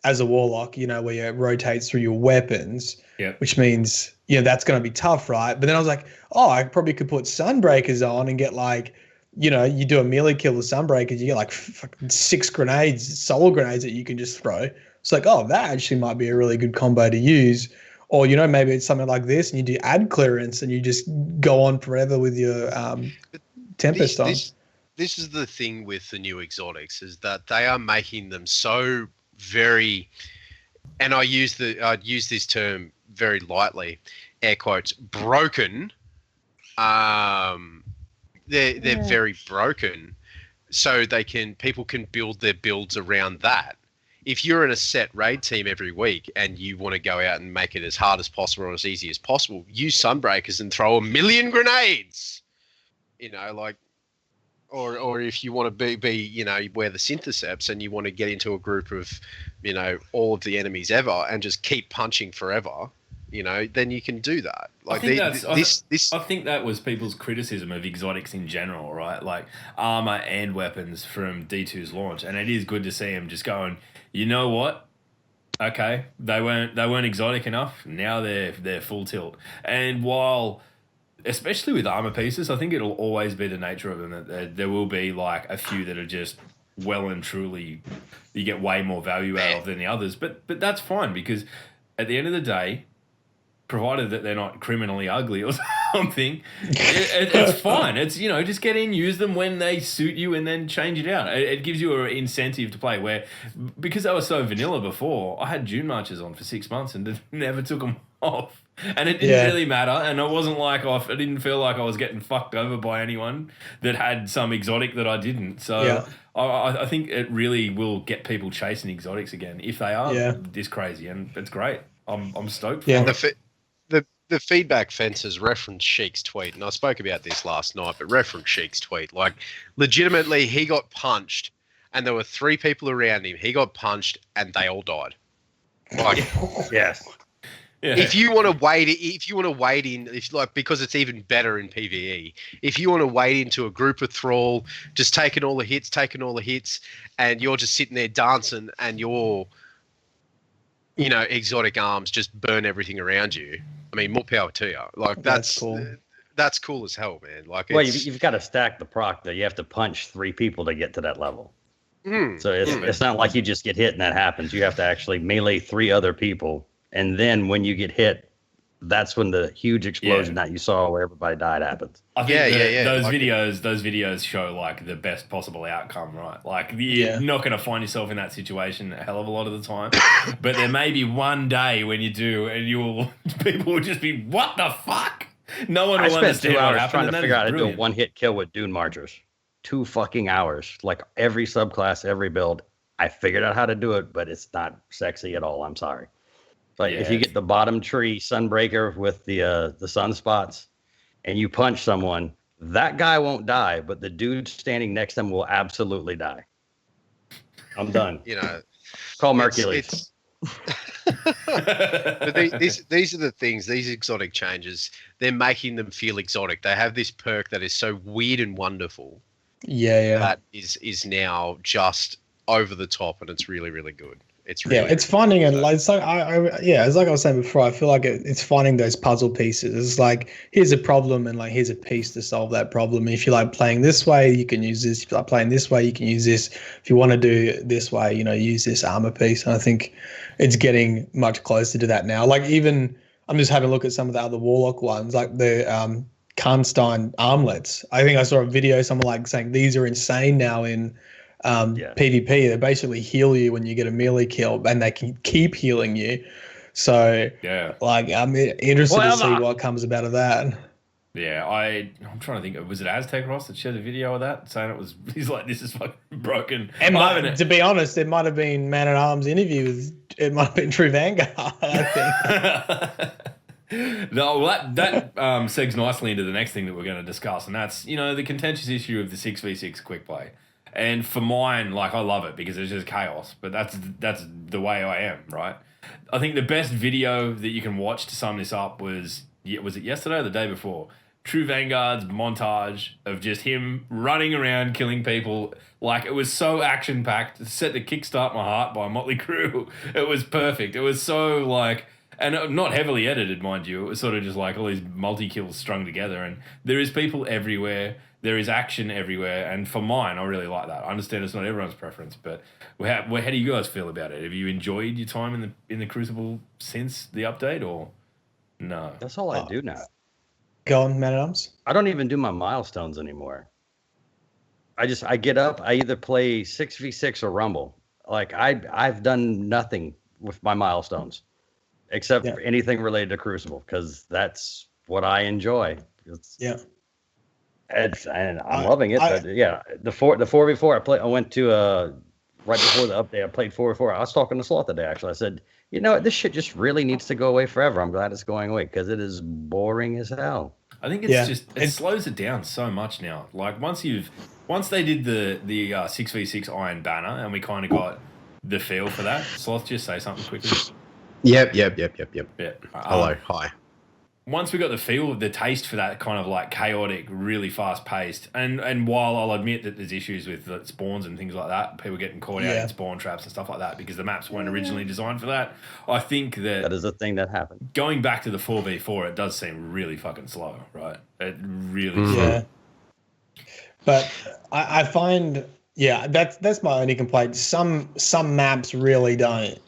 as a Warlock, where it rotates through your weapons, which means, that's going to be tough, right? But then I was like, I probably could put Sunbreakers on and get, like, you do a melee kill with Sunbreakers, you get like 6 grenades, solar grenades that you can just throw. It's like, that actually might be a really good combo to use. Or, maybe it's something like this and you do ad clearance and you just go on forever with your Tempest on. This is the thing with the new exotics, is that they are making them so very, and I use this term very lightly, air quotes, broken. They're very broken, so people can build their builds around that. If you're in a set raid team every week and you want to go out and make it as hard as possible or as easy as possible, use Sunbreakers and throw 1,000,000 grenades. Or if you want to be wear the Syntheseps and you want to get into a group of, all of the enemies ever and just keep punching forever, then you can do that. Like I think that was people's criticism of exotics in general, right? Like armor and weapons from D2's launch, and it is good to see them just going, you know what? Okay, they weren't exotic enough. Now they're full tilt. And while, especially with armor pieces, I think it'll always be the nature of them that there will be like a few that are just well and truly you get way more value out of than the others. But that's fine, because at the end of the day, provided that they're not criminally ugly or something, it's fine. It's, just get in, use them when they suit you, and then change it out. It gives you an incentive to play. Where, because they were so vanilla before, I had June Marches on for 6 months and never took them off. And it didn't really matter, and it wasn't like I didn't feel like I was getting fucked over by anyone that had some exotic that I didn't. So I think it really will get people chasing exotics again if they are this crazy, and it's great. I'm stoked for it. The feedback fences reference Sheik's tweet, and I spoke about this last night, but reference Sheik's tweet. Like, legitimately, he got punched, and there were 3 people around him. He got punched, and they all died. Like, Yes. Yeah. If you want to wade in, because it's even better in PvE. If you want to wade into a group of thrall, just taking all the hits, and you're just sitting there dancing, and your, exotic arms just burn everything around you. I mean, more power to you. Like, that's cool. That's cool as hell, man. Like, well, you've got to stack the proc that you have to punch 3 people to get to that level. So it's not like you just get hit and that happens. You have to actually melee 3 other people. And then when you get hit, that's when the huge explosion that you saw where everybody died happens. I think those videos show like the best possible outcome, right? Like you're not going to find yourself in that situation a hell of a lot of the time, but there may be one day when you do, and people will just be, what the fuck? No one will understand what happened. I spent 2 hours trying to figure out how to do a 1-hit kill with Dune Marchers. 2 fucking hours, like every subclass, every build. I figured out how to do it, but it's not sexy at all. I'm sorry. Like if you get the bottom tree Sunbreaker with the sunspots and you punch someone, that guy won't die, but the dude standing next to him will absolutely die. I'm done. Call Mercules. But these are the things, these exotic changes, they're making them feel exotic. They have this perk that is so weird and wonderful. That is now just over the top, and it's really, really good. It's really, it's finding it. Like, it's like it's like I was saying before. I feel like it's finding those puzzle pieces. It's like, here's a problem, and like here's a piece to solve that problem. If you like playing this way, you can use this. If you like playing this way, you can use this. If you want to do this way, use this armor piece. And I think it's getting much closer to that now. Like, even I'm just having a look at some of the other Warlock ones, like the Karnstein armlets. I think I saw a video, someone like saying these are insane now in PvP. They basically heal you when you get a melee kill, and they can keep healing you. So like, I'm interested to see what comes about of that. Yeah, I'm trying to think. Was it Aztec Ross that shared a video of that, saying he's like, this is fucking broken. And to be honest, it might have been Man at Arms interview. It might have been True Vanguard, I think. No, well, that segs nicely into the next thing that we're going to discuss, and that's the contentious issue of the 6v6 quick play. And for mine, like, I love it because it's just chaos, but that's the way I am, right? I think the best video that you can watch to sum this up was it yesterday or the day before? True Vanguard's montage of just him running around killing people. Like, it was so action-packed. It set to Kickstart My Heart by Motley Crue. It was perfect. It was so, like... And not heavily edited, mind you. It was sort of just like all these multi-kills strung together. And there is people everywhere. There is action everywhere. And for mine, I really like that. I understand it's not everyone's preference, but how do you guys feel about it? Have you enjoyed your time in the Crucible since the update, or? No. That's all I do now. Go on, Man at Arms. I don't even do my milestones anymore. I get up, I either play 6v6 or Rumble. Like I've done nothing with my milestones except Yeah. for anything related to Crucible because that's what I enjoy. Yeah. And I'm loving it. But yeah, the 4v4 I went to right before the update. I played 4v4. I was talking to Sloth today actually. I said, you know what, this shit just really needs to go away forever. I'm glad it's going away because it is boring as hell. I think it slows it down so much now. Like once they did the 6v6 Iron Banner and we kind of got the feel for that. Sloth, just say something quickly. Yep. Yeah. Hello, hi. Once we got the feel, the taste for that kind of like chaotic, really fast paced, and while I'll admit that there's issues with the spawns and things like that, people getting caught out in spawn traps and stuff like that because the maps weren't originally designed for that. I think that is a thing that happened. Going back to the 4v4, it does seem really fucking slow, right? It really slow. Yeah. But I find that's my only complaint. Some maps really don't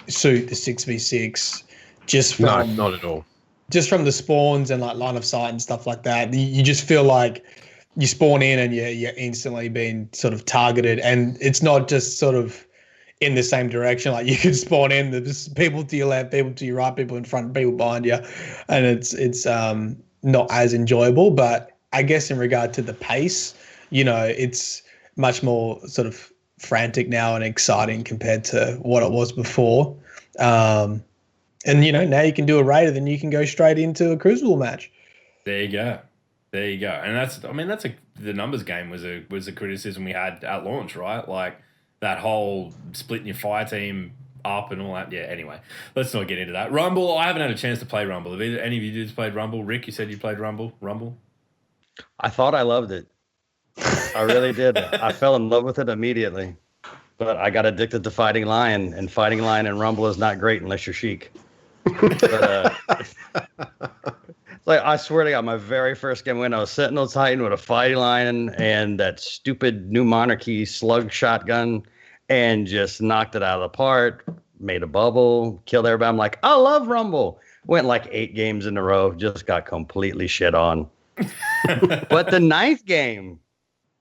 suit the 6v6 just from not at all. Just from the spawns and like line of sight and stuff like that. You just feel like you spawn in and you're instantly being sort of targeted, and it's not just sort of in the same direction. Like you could spawn in, there's people to your left, people to your right, people in front, people behind you, and it's not as enjoyable. But I guess in regard to the pace, it's much more sort of frantic now and exciting compared to what it was before. And now you can do a raider, then you can go straight into a Crucible match. There you go, and that's the numbers game was a criticism we had at launch, right? Like that whole splitting your fire team up and all that. Yeah. Anyway, let's not get into that. Rumble. I haven't had a chance to play Rumble. Have any of you dudes played Rumble? Rick, you said you played Rumble. I thought I loved it. I really did. I fell in love with it immediately. But I got addicted to Fighting Lion, and Fighting Lion and Rumble is not great unless you're Sheik. But, like I swear to God, my very first game when I was Sentinel Titan with a Fighting Lion and that stupid New Monarchy slug shotgun, and just knocked it out of the park. Made a bubble, killed everybody. I'm like, I love Rumble. Went like 8 games in a row, just got completely shit on. But the 9th game,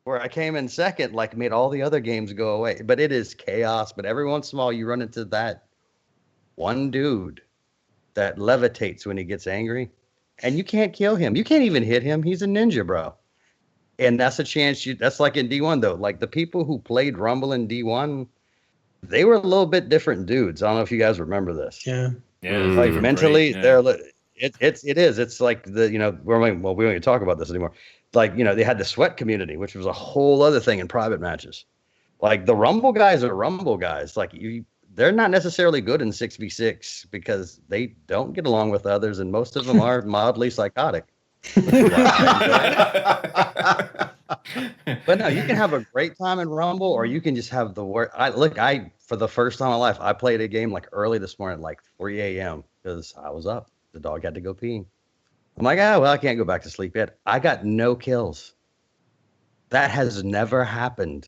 where I came in second, like made all the other games go away. But it is chaos. But every once in a while, you run into that one dude that levitates when he gets angry, and you can't kill him. You can't even hit him. He's a ninja, bro. And that's a chance. That's like in D1 though. Like the people who played Rumble in D1, they were a little bit different dudes. I don't know if you guys remember this. Yeah. Like mentally, they're. It is. It's like we don't even talk about this anymore. Like, they had the sweat community, which was a whole other thing in private matches. Like the Rumble guys are Rumble guys. Like they're not necessarily good in 6v6 because they don't get along with others, and most of them are mildly psychotic. But no, you can have a great time in Rumble, or you can just have the worst. For the first time in my life, I played a game like early this morning, like 3 a.m. because I was up. The dog had to go pee. I'm like, I can't go back to sleep yet. I got no kills. That has never happened.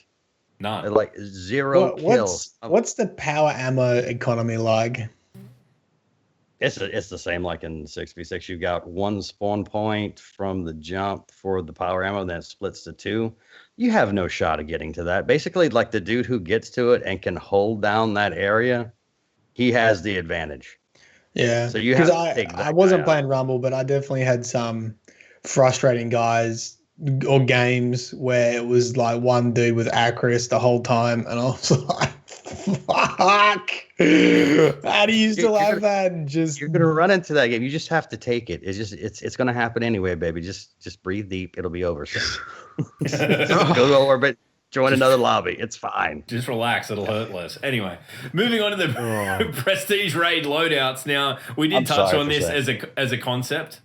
None. Like 0 kills. What's the power ammo economy like? It's the same like in 6v6. You got 1 spawn point from the jump for the power ammo, then it splits to 2. You have no shot of getting to that. Basically, like the dude who gets to it and can hold down that area, he has the advantage. Yeah, so you have to take that. I wasn't playing Rumble, but I definitely had some frustrating guys or games where it was like one dude with Acris the whole time, and I was like, "Fuck! How do you still have that?" You're gonna run into that game. You just have to take it. It's gonna happen anyway, baby. Just breathe deep. It'll be over. Go to orbit. Join another lobby. It's fine. Just relax. It'll hurt less. Anyway, moving on to the Prestige Raid loadouts. Now, we did touch on this as a concept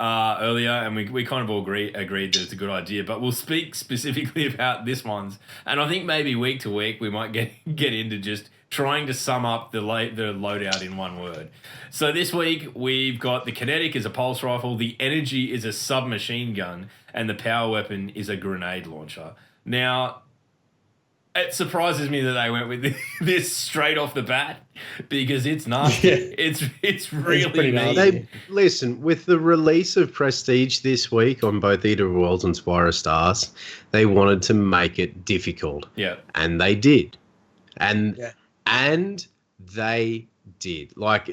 earlier, and we kind of all agreed that it's a good idea, but we'll speak specifically about this one's. And I think maybe week to week, we might get into just trying to sum up the loadout in one word. So this week, we've got the kinetic is a pulse rifle, the energy is a submachine gun, and the power weapon is a grenade launcher. Now, it surprises me that they went with this straight off the bat because it's nasty. Yeah. It's really pretty mean. nasty. Listen, with the release of Prestige this week on both Eater of Worlds and Spire of Stars, they wanted to make it difficult. Yeah. And they did. And Yeah. and they did. Like,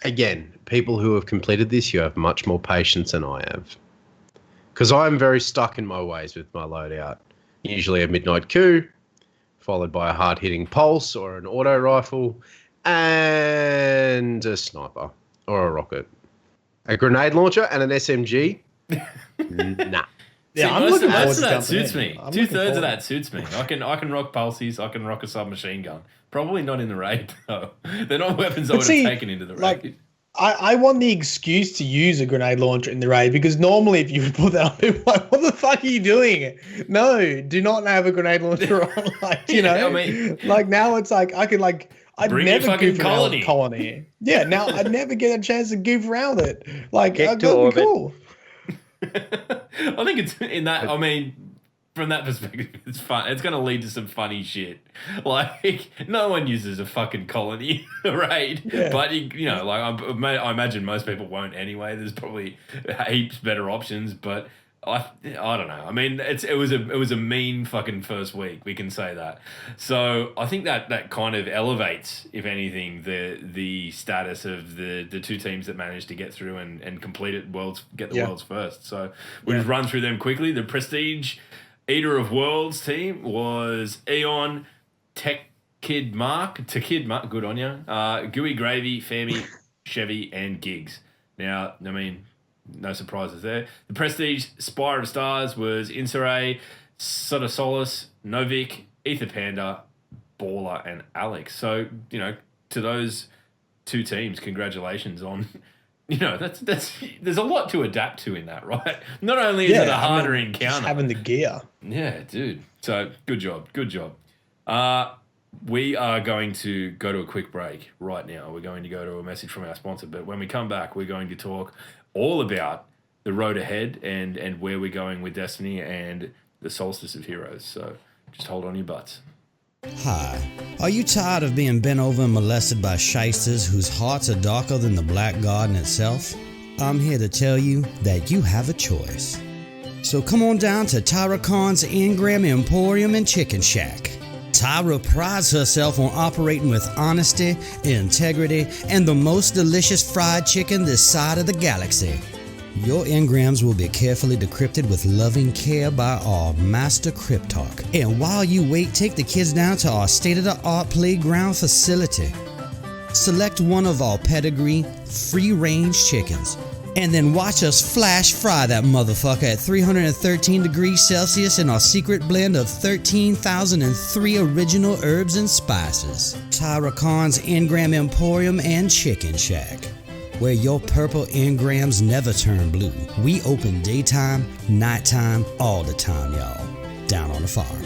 again, people who have completed this, you have much more patience than I have. Because I'm very stuck in my ways with my loadout. Usually a Midnight Coup, followed by a hard-hitting Pulse or an auto rifle, and a sniper or a rocket. A grenade launcher and an SMG? Nah. Yeah, See, I'm most looking of forward to that jumping suits in. me. I'm 2/3 looking of forward. that suits me. I can rock pulses. I can rock a submachine gun. Probably not in the raid though. They're not weapons I But would see, have taken into the raid. like, I want the excuse to use a grenade launcher in the raid because normally if you would put that on, people are like, what the fuck are you doing? No, do not have a grenade launcher on. Like, you Yeah, know, I mean- like now it's like I could like I'd Bring your never fucking goof around colony. with colony. Yeah, now I'd never get a chance to goof around it. Like Kick that'd to be orbit. cool. I think it's in that. I mean, from that perspective, it's fun. It's going to lead to some funny shit. Like, no one uses a fucking colony raid, Yeah. but you know, like I imagine most people won't anyway. There's probably heaps better options, but I don't know. I mean, it was a mean fucking first week. We can say that. So I think that kind of elevates, if anything, the status of the two teams that managed to get through and complete it get the Yeah. worlds first. So we'll just run through them quickly. The Prestige Eater of Worlds team was Eon, Tech Kid Mark, good on ya. Gooey Gravy, Fami, Chevy, and Gigs. Now, I mean, no surprises there. The Prestige Spire of Stars was Insaray, Soda Solus, Novik, Ether Panda, Baller, and Alex. So, you know, to those two teams, congratulations on. You know, that's there's a lot to adapt to in that, right? Not only is it a harder just encounter, having the gear. yeah, dude. So good job. We are going to go to a quick break right now. We're going to go to a message from our sponsor, but when we come back, we're going to talk all about the road ahead and where we're going with Destiny and the Solstice of Heroes. So just hold on your butts. Hi. Are you tired of being bent over and molested by shysters whose hearts are darker than the Black Garden itself? I'm here to tell you that you have a choice. So come on down to Tyra Khan's Ingram Emporium and Chicken Shack. Tyra prides herself on operating with honesty, integrity, and the most delicious fried chicken this side of the galaxy. Your engrams will be carefully decrypted with loving care by our master cryptarch. And while you wait, take the kids down to our state-of-the-art playground facility. Select one of our pedigree, free-range chickens, and then watch us flash fry that motherfucker at 313 degrees Celsius in our secret blend of 13,003 original herbs and spices. Tyra Khan's Engram Emporium and Chicken Shack, where your purple engrams never turn blue. We open daytime, nighttime, all the time, y'all. Down on the farm.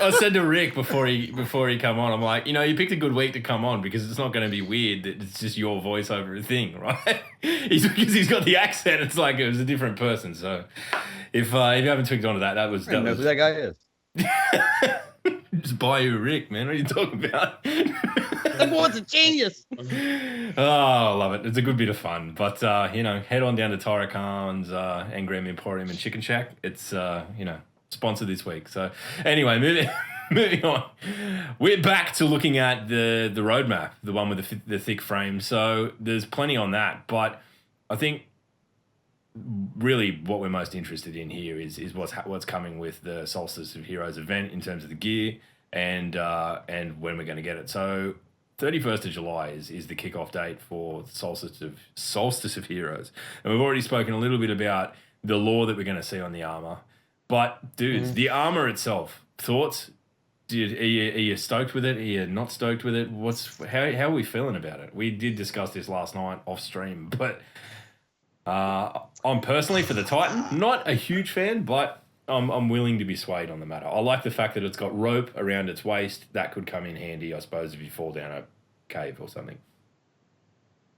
I said to Rick before he come on, I'm like, you know, you picked a good week to come on because it's not going to be weird that it's just your voice over a thing, right? Because he's got the accent, it's like it was a different person. So if you haven't tweaked onto that was I don't know who that guy is. just Bayou Rick, man. What are you talking about? The boy's a genius. Oh, I love it. It's a good bit of fun. But, you know, head on down to Tyra Khan's Engram Emporium and Chicken Shack. It's, you know, sponsored this week. So, anyway, moving on. We're back to looking at the roadmap, the one with the thick frame. So, there's plenty on that. But I think really what we're most interested in here is what's coming with the Solstice of Heroes event in terms of the gear and when we're going to get it. So 31st of July is the kickoff date for Solstice of Heroes. And we've already spoken a little bit about the lore that we're going to see on the armor. But dudes, the armor itself, thoughts? Are you stoked with it? Are you not stoked with it? How are we feeling about it? We did discuss this last night off stream, but I'm personally for the Titan, not a huge fan, but I'm willing to be swayed on the matter. I like the fact that it's got rope around its waist. That could come in handy, I suppose, if you fall down cave or something.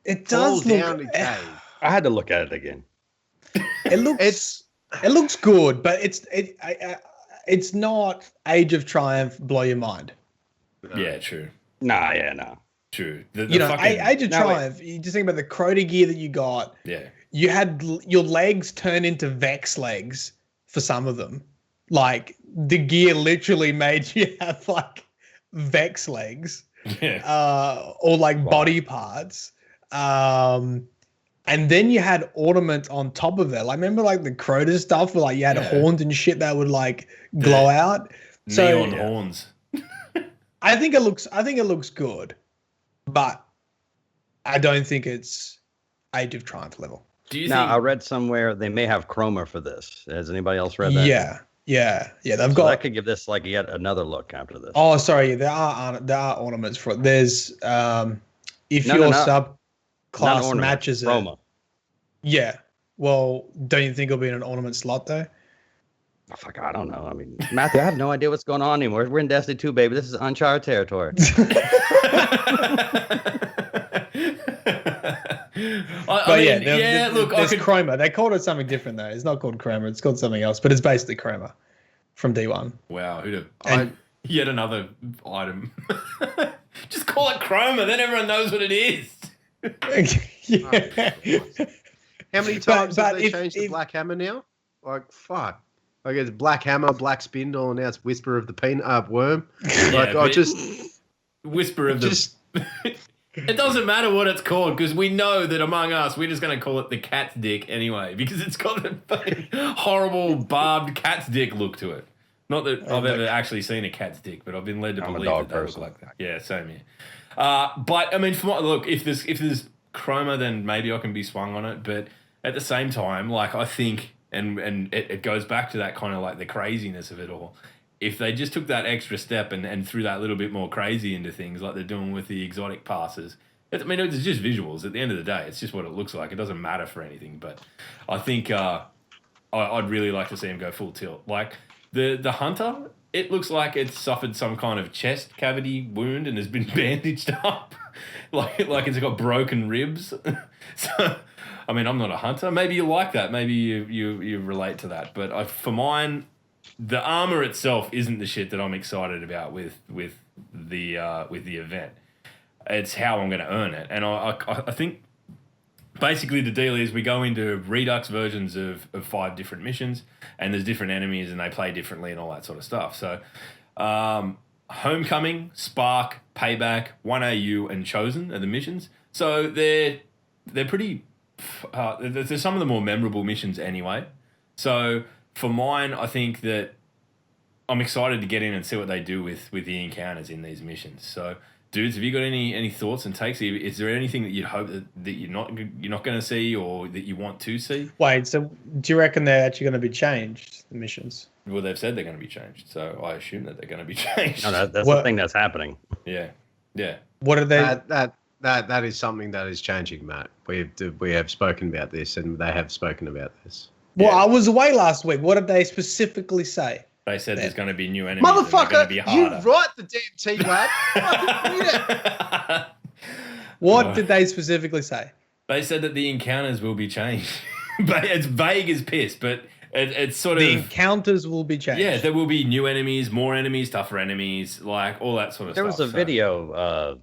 It Fall does look. down the cave. I had to look at it again. It looks. It looks good, but it's not Age of Triumph blow your mind. No. Yeah, true. Nah, yeah, no. True. The You know, fucking, Age of Triumph. You just think about the Crota gear that you got. yeah. You had your legs turn into Vex legs for some of them. Like the gear literally made you have like Vex legs, Yeah. or like body parts. And then you had ornament on top of it. Like remember like the Crota stuff where like you had horns and shit that would like glow out. So Neon horns. I think it looks good, but I don't think it's Age of Triumph level. Do you Now, think I read somewhere they may have chroma for this. Has anybody else read that? Yeah. They've So got. that could give this like yet another look after this. Oh, sorry. There are ornaments for it. There's if No, your no. Not subclass ornament, matches it. chroma. Yeah. Well, don't you think it'll be in an ornament slot though? Oh, fuck, I don't know. I mean, Matthew, I have no idea what's going on anymore. We're in Destiny 2, baby. This is uncharted territory. Look, there's chroma. They called it something different though. It's not called chroma. It's called something else, but it's basically chroma from D1. Wow, who'd have? And- Yet another item. Just call it chroma, then everyone knows what it is. Yeah. How many times but have they changed the Black Hammer now? Like, fuck. Like, it's Black Hammer, Black Spindle, and now it's Whisper of the Peanut Worm. Like, but just... Whisper of the... It doesn't matter what it's called, because we know that among us, we're just going to call it the cat's dick anyway, because it's got a fucking horrible, barbed cat's dick look to it. Not that I've ever actually seen a cat's dick, but I've been led to I'm a believe dog that they look person. like that. Yeah, same here. But, I mean, look, if there's chroma, then maybe I can be swung on it, but at the same time, like, I think, and it goes back to that kind of like the craziness of it all. If they just took that extra step and threw that little bit more crazy into things like they're doing with the exotic passes, it's just visuals. At the end of the day, it's just what it looks like. It doesn't matter for anything. But I think I'd really like to see him go full tilt. Like the hunter, it looks like it's suffered some kind of chest cavity wound and has been bandaged up, like it's got broken ribs. So, I mean, I'm not a hunter. Maybe you like that. Maybe you relate to that. But for mine, the armor itself isn't the shit that I'm excited about with the event. It's how I'm going to earn it, and I think basically the deal is we go into Redux versions of 5 different missions, and there's different enemies, and they play differently and all that sort of stuff. So, Homecoming, Spark, Payback, 1AU, and Chosen are the missions. So they're pretty. They're some of the more memorable missions anyway. So for mine, I think that I'm excited to get in and see what they do with the encounters in these missions. So, dudes, have you got any thoughts and takes? Is there anything that you'd hope that you're not going to see or that you want to see? Wait, so do you reckon they're actually going to be changed, the missions? Well, they've said they're going to be changed, so I assume that they're going to be changed. No, that's the thing that's happening. Yeah. What are they? That is something that is changing, Matt. We have spoken about this, and they have spoken about this. Well, I was away last week. What did they specifically say? They said there's going to be new enemies. Motherfucker, be you write the damn T-Lab. What did they specifically say? They said that the encounters will be changed. But it's vague as piss, but it's sort The of... encounters will be changed. Yeah, there will be new enemies, more enemies, tougher enemies, like all that sort of There stuff. was a video,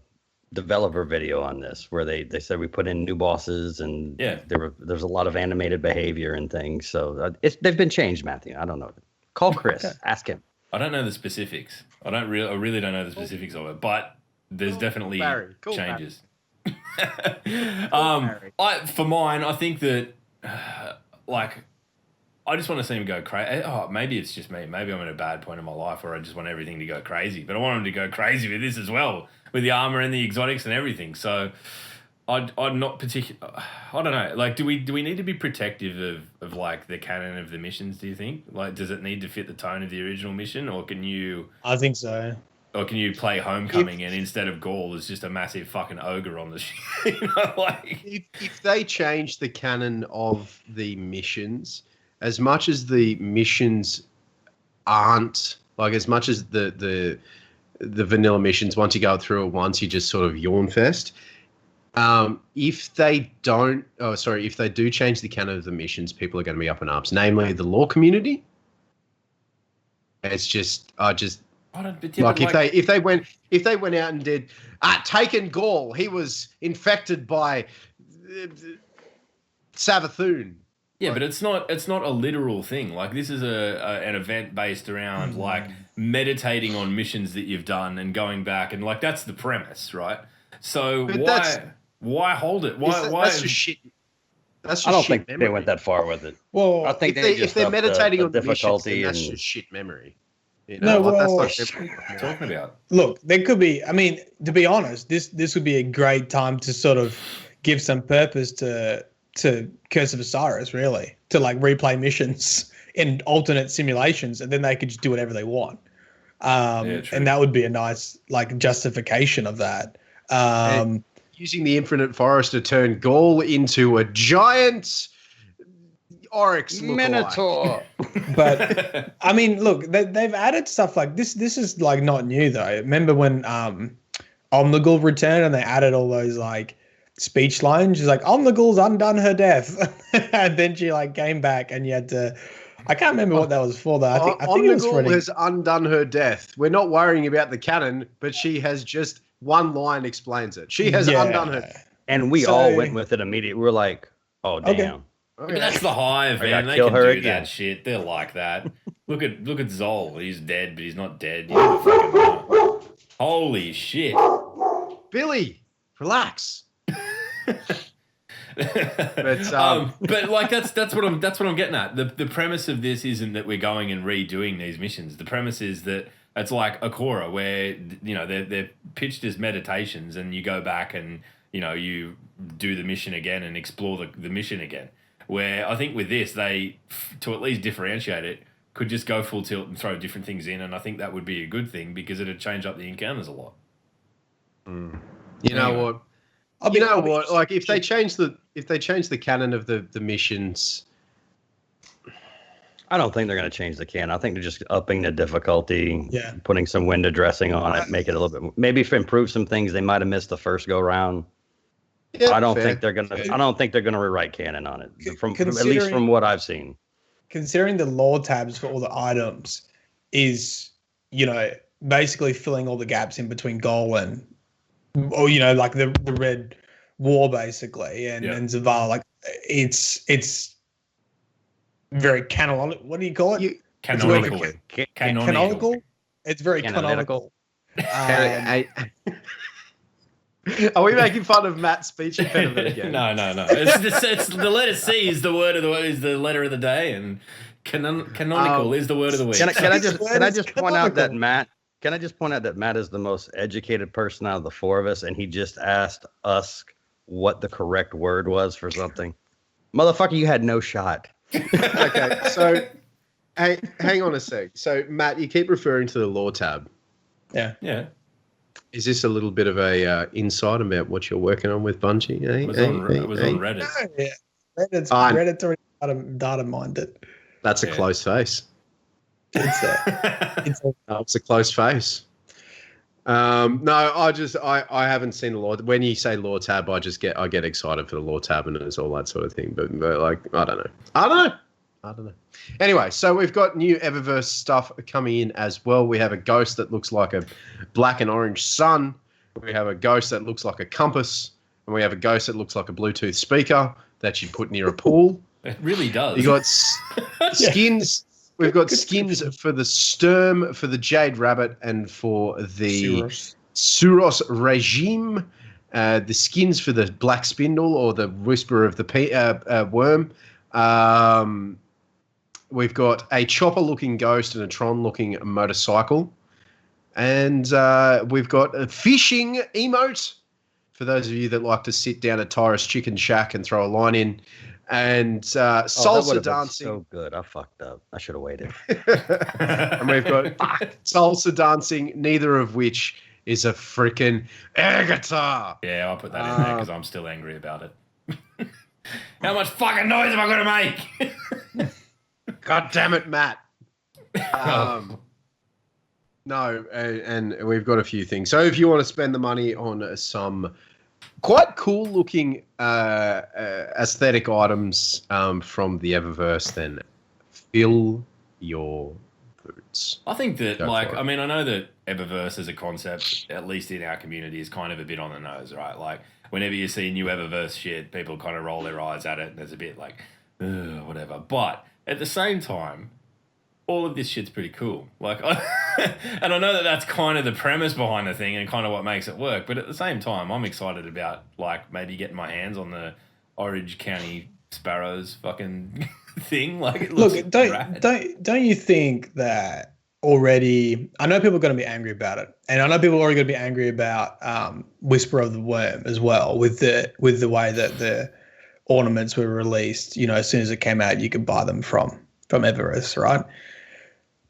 developer video on this where they said we put in new bosses and there's a lot of animated behavior and things. So they've been changed, Matthew. I don't know. Call Chris. Okay. Ask him. I don't know the specifics. I really don't know the specifics of it, but there's definitely changes. For mine, I think that I just want to see him go crazy. Oh, maybe it's just me. Maybe I'm at a bad point in my life where I just want everything to go crazy. But I want him to go crazy with this as well, with the armor and the exotics and everything. So I'm not particular. I don't know. Like, do we need to be protective of like the canon of the missions? Do you think? Like, does it need to fit the tone of the original mission, or can you? I think so. Or can you play Homecoming and instead of Gaul, there's just a massive fucking ogre on the shit? You know, like if they change the canon of the missions, as much as the missions aren't like as much as the the vanilla missions. Once you go through it once, you just sort of yawn fest. If they do change the canon of the missions, people are going to be up in arms, namely the lore community. It's just, if they went out and did taken Gaul, he was infected by Savathun. Yeah, but it's not a literal thing. Like, this is an event based around like meditating on missions that you've done and going back, and like that's the premise, right? So why hold it? Why? That's just shit. That's just I don't shit think they went that far with it. Well, I think if they're meditating on the difficulty, missions, then that's just shit memory. You know, that's like what are you talking about? Look, there could be. I mean, to be honest, this would be a great time to sort of give some purpose to Curse of Osiris, really, to like replay missions in alternate simulations, and then they could just do whatever they want. And that would be a nice like justification of that. Using the Infinite Forest to turn Gaul into a giant Oryx Minotaur. But I mean, look, they've added stuff like this. This is like not new though. Remember when Omnigul returned and they added all those like speech lines? She's like, Omnigul's undone her death, and then she like came back and you had to. I can't remember what that was for though. I think it was for Omnigul has undone her death. We're not worrying about the canon, but she has just one line explains it. She has undone her. And we all went with it immediately. We're like, oh damn. Okay. But that's the Hive, man. They can do that shit. They're like that. Look at Zol. He's dead, but he's not dead. You never fucking know. Holy shit. Billy, relax. But like that's what I'm getting at. The premise of this isn't that we're going and redoing these missions. The premise is that it's like Akora, where they're pitched as meditations, and you go back and you do the mission again and explore the mission again. Where I think with this, they, to at least differentiate it, could just go full tilt and throw different things in, and I think that would be a good thing because it'd change up the encounters a lot. You know what? Like if they change the canon of the missions, I don't think they're going to change the canon. I think they're just upping the difficulty, putting some window dressing on it, make it a little bit. Maybe if improve some things they might have missed the first go round. Yeah, I don't think they're gonna rewrite canon on it. At least from what I've seen. Considering the lore tabs for all the items is, basically filling all the gaps in between Gaul and, like the Red War basically, and Zavala. Like it's very canonical. What do you call it? Canonical. Canonical. It's very canonical. Are we making fun of Matt's speech impediment again? No. It's the letter C is the word of the letter of the day, and canonical is the word of the week. Can I just point out that Matt? Can I just point out that Matt is the most educated person out of the four of us, and he just asked us what the correct word was for something. Motherfucker, you had no shot. Okay, so hey, hang on a sec. So Matt, you keep referring to the lore tab. Yeah. Is this a little bit of a insight about what you're working on with Bungie? It was on Reddit. Oh, yeah. Reddit's already data mined it. That's a close face. It's a close face. No, I haven't seen the lore. When you say lore tab, I get excited for the lore tab and it's all that sort of thing. But like, I don't know. Anyway, so we've got new Eververse stuff coming in as well. We have a ghost that looks like a black and orange sun. We have a ghost that looks like a compass. And we have a ghost that looks like a Bluetooth speaker that you put near a pool. It really does. You got skins. We've got skins for the Sturm, for the Jade Rabbit, and for the Suros Regime. The skins for the Black Spindle or the Whisperer of the Worm. We've got a chopper-looking ghost and a Tron-looking motorcycle. And we've got a fishing emote for those of you that like to sit down at Tyrus Chicken Shack and throw a line in. And salsa dancing. So good. I fucked up. I should have waited. And we've got salsa dancing, neither of which is a freaking air guitar. Yeah, I'll put that in there because I'm still angry about it. How much fucking noise am I going to make? God damn it, Matt. No, and we've got a few things. So if you want to spend the money on some quite cool-looking aesthetic items from the Eververse, then fill your boots. I think that, Go like, for it. I mean, I know that Eververse as a concept, at least in our community, is kind of a bit on the nose, right? Like, whenever you see new Eververse shit, people kind of roll their eyes at it, and there's a bit like, ugh, whatever. But at the same time, all of this shit's pretty cool. Like, and I know that that's kind of the premise behind the thing and kind of what makes it work. But at the same time, I'm excited about, like, maybe getting my hands on the Orange County Sparrows fucking thing. Like, it looks Look, rad. don't you think that already? I know people are going to be angry about it, and I know people are already going to be angry about Whisper of the Worm as well, with the way that the ornaments were released. You know, as soon as it came out, you could buy them from Everest, right?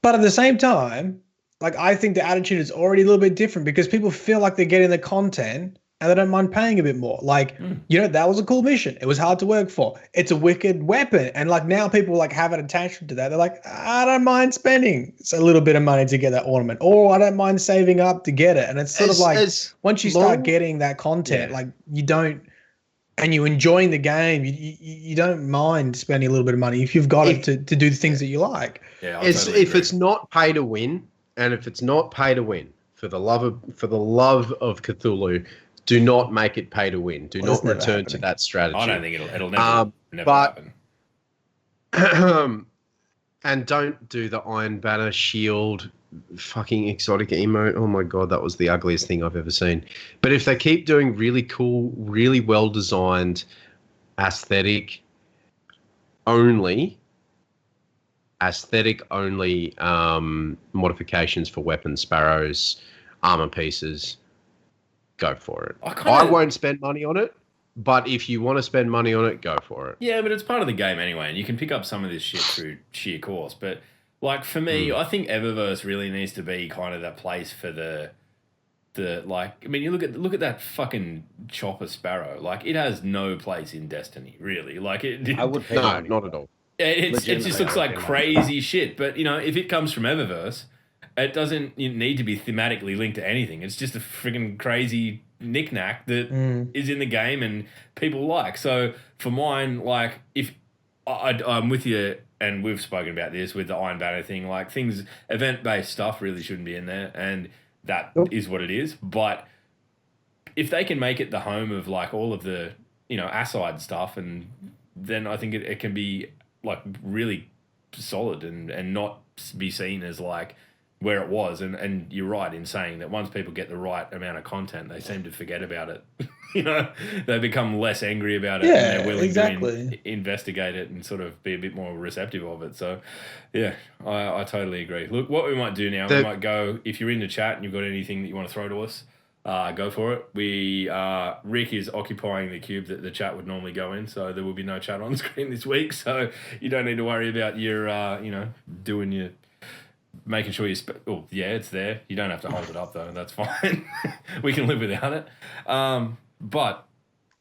But at the same time, like, I think the attitude is already a little bit different because people feel like they're getting the content and they don't mind paying a bit more. Like, you know, that was a cool mission. It was hard to work for. It's a wicked weapon. And like now people like have an attachment to that. They're like, I don't mind spending a little bit of money to get that ornament, or I don't mind saving up to get it. And it's sort of like once you start getting that content, like you don't, and you're enjoying the game, you don't mind spending a little bit of money if you've got it to do the things that you like. Yeah, If it's not pay to win, and if it's not pay to win for the love of Cthulhu, do not make it pay to win. Do not return to that strategy. I don't think it'll never happen. And don't do the Iron Banner shield fucking exotic emote. Oh my god, that was the ugliest thing I've ever seen. But if they keep doing really cool, really well designed, aesthetic only modifications for weapons, sparrows, armor pieces, go for it. I won't spend money on it, but if you want to spend money on it, go for it. Yeah, but it's part of the game anyway, and you can pick up some of this shit through sheer course. But like for me, I think Eververse really needs to be kind of that place for the like. I mean, you look at that fucking chopper sparrow. Like, it has no place in Destiny, really. Like I would pay no, not at all. It just looks like crazy shit. But you know, if it comes from Eververse, it doesn't need to be thematically linked to anything. It's just a freaking crazy knick-knack that is in the game and people like. So for mine, like, if I'm with you, and we've spoken about this with the Iron Banner thing, like, things, event-based stuff really shouldn't be in there, and that is what it is. But if they can make it the home of, like, all of the, you know, Aside stuff, and then I think it can be, like, really solid and not be seen as, like, where it was. And you're right in saying that once people get the right amount of content, they seem to forget about it. You know, they become less angry about it, and they're willing to investigate it and sort of be a bit more receptive of it. So, yeah, I totally agree. Look, what we might do now, we might go, if you're in the chat and you've got anything that you want to throw to us, go for it. Rick is occupying the cube that the chat would normally go in, so there will be no chat on the screen this week. So you don't need to worry about your, doing your, making sure you. It's there. You don't have to hold it up though. That's fine. We can live without it. But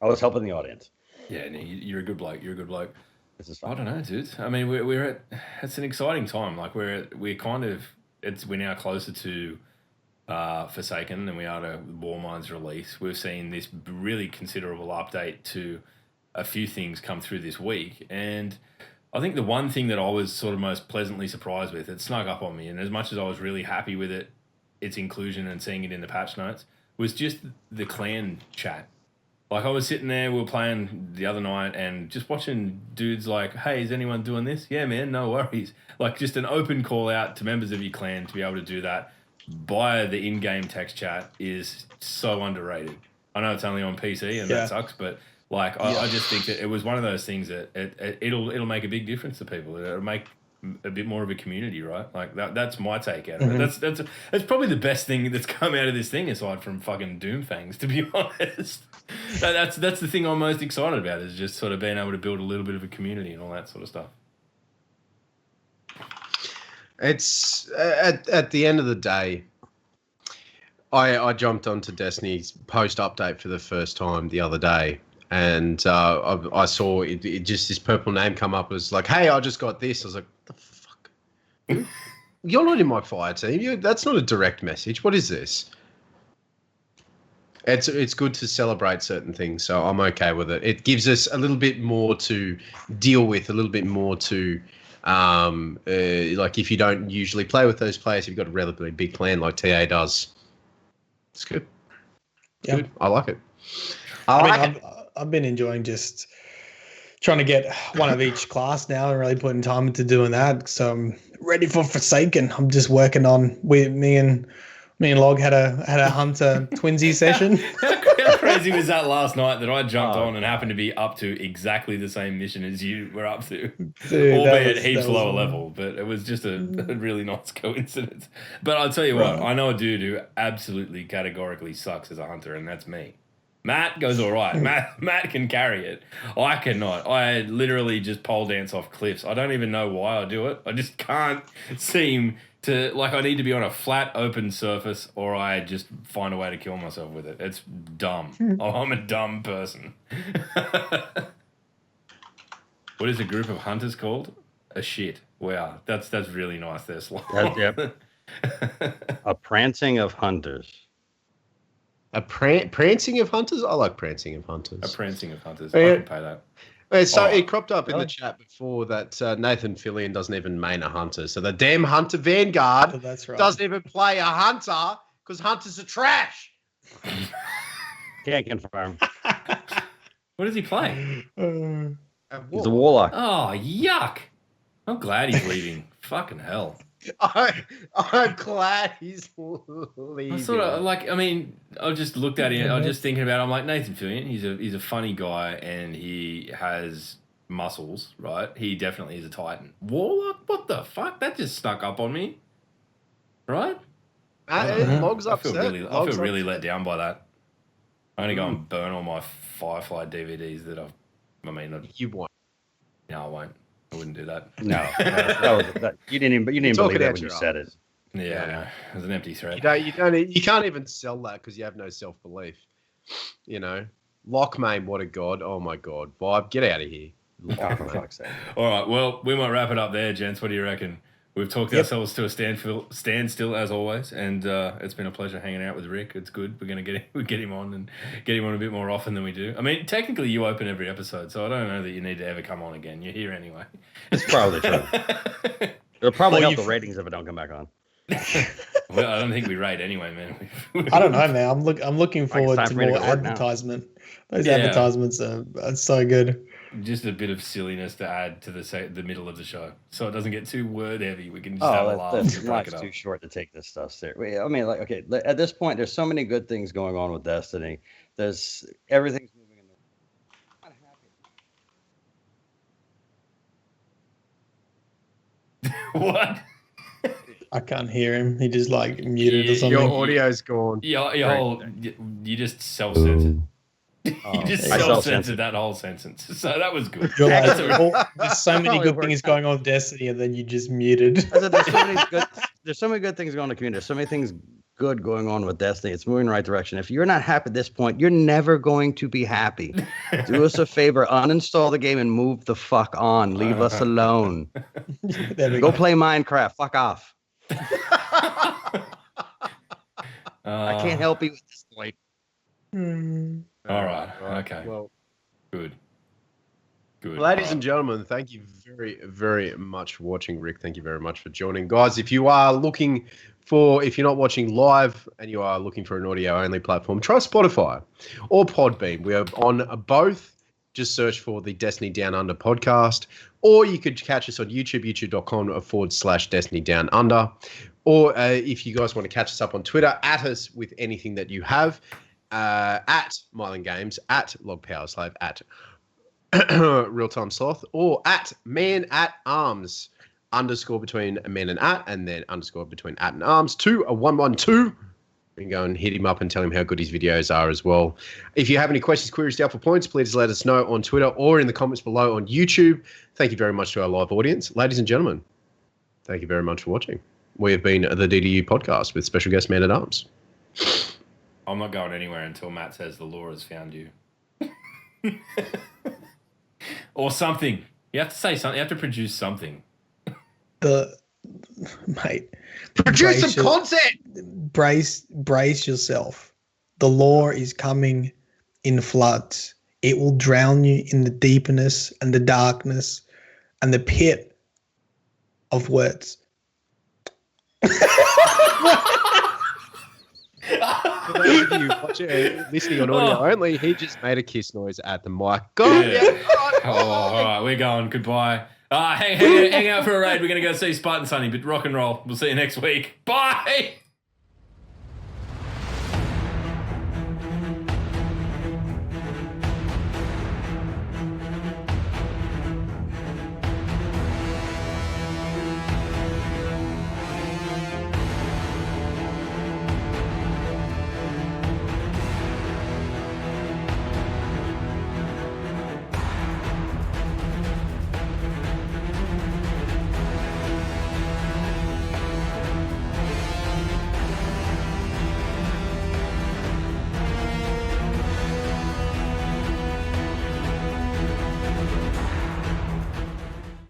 I was helping the audience. Yeah, no, you're a good bloke. You're a good bloke. This is fun. I don't know, dude. I mean, we're at. It's an exciting time. Like we're now closer to Forsaken than we are to Warmind's release. We've seen this really considerable update to a few things come through this week, and I think the one thing that I was sort of most pleasantly surprised with, it snuck up on me, and as much as I was really happy with it, its inclusion and seeing it in the patch notes, was just the clan chat. Like, I was sitting there, we were playing the other night, and just watching dudes like, hey, is anyone doing this? Yeah, man, no worries. Like, just an open call out to members of your clan to be able to do that via the in-game text chat is so underrated. I know it's only on PC, and that sucks, but like, I just think that it was one of those things that it'll make a big difference to people. It'll make a bit more of a community, right? Like that's my take out of it. That's probably the best thing that's come out of this thing, aside from fucking Doomfangs, to be honest. That's the thing I'm most excited about, is just sort of being able to build a little bit of a community and all that sort of stuff. It's at the end of the day, I jumped onto Destiny's post update for the first time the other day. And I saw it just this purple name come up. It was like, hey, I just got this. I was like, what the fuck? You're not in my fire team. That's not a direct message. What is this? It's good to celebrate certain things, so I'm okay with it. It gives us a little bit more to deal with, a little bit more to, like if you don't usually play with those players, you've got a relatively big plan like TA does. It's good. It's good. I like it. I've been enjoying just trying to get one of each class now and really putting time into doing that. So I'm ready for Forsaken. I'm just working on me and Log had a Hunter Twinsy session. How crazy was that last night that I jumped on and happened to be up to exactly the same mission as you were up to, Dude, albeit heaps lower level, but it was just a really nice coincidence. But I'll tell you what, I know a dude who absolutely categorically sucks as a hunter, and that's me. Matt goes all right. Matt can carry it. I cannot. I literally just pole dance off cliffs. I don't even know why I do it. I just can't seem to, like, I need to be on a flat, open surface, or I just find a way to kill myself with it. It's dumb. I'm a dumb person. What is a group of hunters called? A shit. Wow, that's really nice there, Sloth. Yep. A prancing of hunters. A prancing of hunters? I like prancing of hunters. A prancing of hunters. Yeah. I can pay that. So it cropped up in the chat before that Nathan Fillion doesn't even main a hunter. So the damn Hunter Vanguard doesn't even play a hunter because hunters are trash. Can't confirm. What does he play? He's a warlock. Oh, yuck. I'm glad he's leaving. Fucking hell. I'm glad he's leaving. I sort of like. I mean, I just looked at him. I was just thinking about. I'm like Nathan Fillion. He's a funny guy, and he has muscles, right? He definitely is a Titan. Warlock? What the fuck? That just stuck up on me, right? Log's upset. I feel really let down by that. I'm gonna go and burn all my Firefly DVDs that I've. I mean, you won't. No, I won't. I wouldn't do that. No, you didn't even believe that when you said it. Yeah, it was an empty threat. You can't even sell that because you have no self-belief. You know, Lockmain, what a god! Oh my god, Vibe, get out of here. All right, well, we might wrap it up there, gents. What do you reckon? We've talked ourselves to a standstill as always, and it's been a pleasure hanging out with Rick. It's good. We're gonna get him on and get him on a bit more often than we do. I mean, technically, you open every episode, so I don't know that you need to ever come on again. You're here anyway. It's probably true. It'll probably help the ratings if it don't come back on. Well, I don't think we rate anyway, man. I don't know, man. I'm looking forward to more advertisement. Those advertisements are so good. Just a bit of silliness to add to the middle of the show, so it doesn't get too word heavy. We can just have a laugh. Life's too short to take this stuff seriously. I mean, like, okay, at this point, there's so many good things going on with Destiny. Everything's moving in the. What? I can't hear him. He just like muted or something. Your audio's gone. You just self-censored. You just self-censored that whole sentence. So that was good. You're like, there's so many good things going on with Destiny, and then you just muted. There's so many good things going on in the community. There's so many things good going on with Destiny. It's moving in the right direction. If you're not happy at this point, you're never going to be happy. Do us a favor, uninstall the game and move the fuck on. Leave us alone. Go play Minecraft. Fuck off. I can't help you with this point. All right. Okay. Well, good. Ladies and gentlemen, thank you very, very much for watching. Rick, thank you very much for joining. Guys, if you're not watching live and you are looking for an audio-only platform, try Spotify or Podbean. We are on both. Just search for the Destiny Down Under podcast. Or you could catch us on YouTube, youtube.com/Destiny Down Under. Or if you guys want to catch us up on Twitter, at us with anything that you have. At Mylan Games, at Log Power Slave, at Real Time Sloth, or at Man at Arms _ between man and then _ between at and arms to a 112. You can go and hit him up and tell him how good his videos are as well. If you have any questions, queries, doubtful points, please let us know on Twitter or in the comments below on YouTube. Thank you very much to our live audience. Ladies and gentlemen, thank you very much for watching. We have been the DDU podcast with special guest Man at Arms. I'm not going anywhere until Matt says the law has found you. Or something. You have to say something. You have to produce something. The mate. Produce brace some your- content. Brace yourself. The law is coming in floods. It will drown you in the deepness and the darkness and the pit of words. For those of you listening on audio only, he just made a kiss noise at the mic. God, Yeah. right. Oh, all right, we're going. Goodbye. Hang out for a raid. We're going to go see Spartan Sunny, but rock and roll. We'll see you next week. Bye.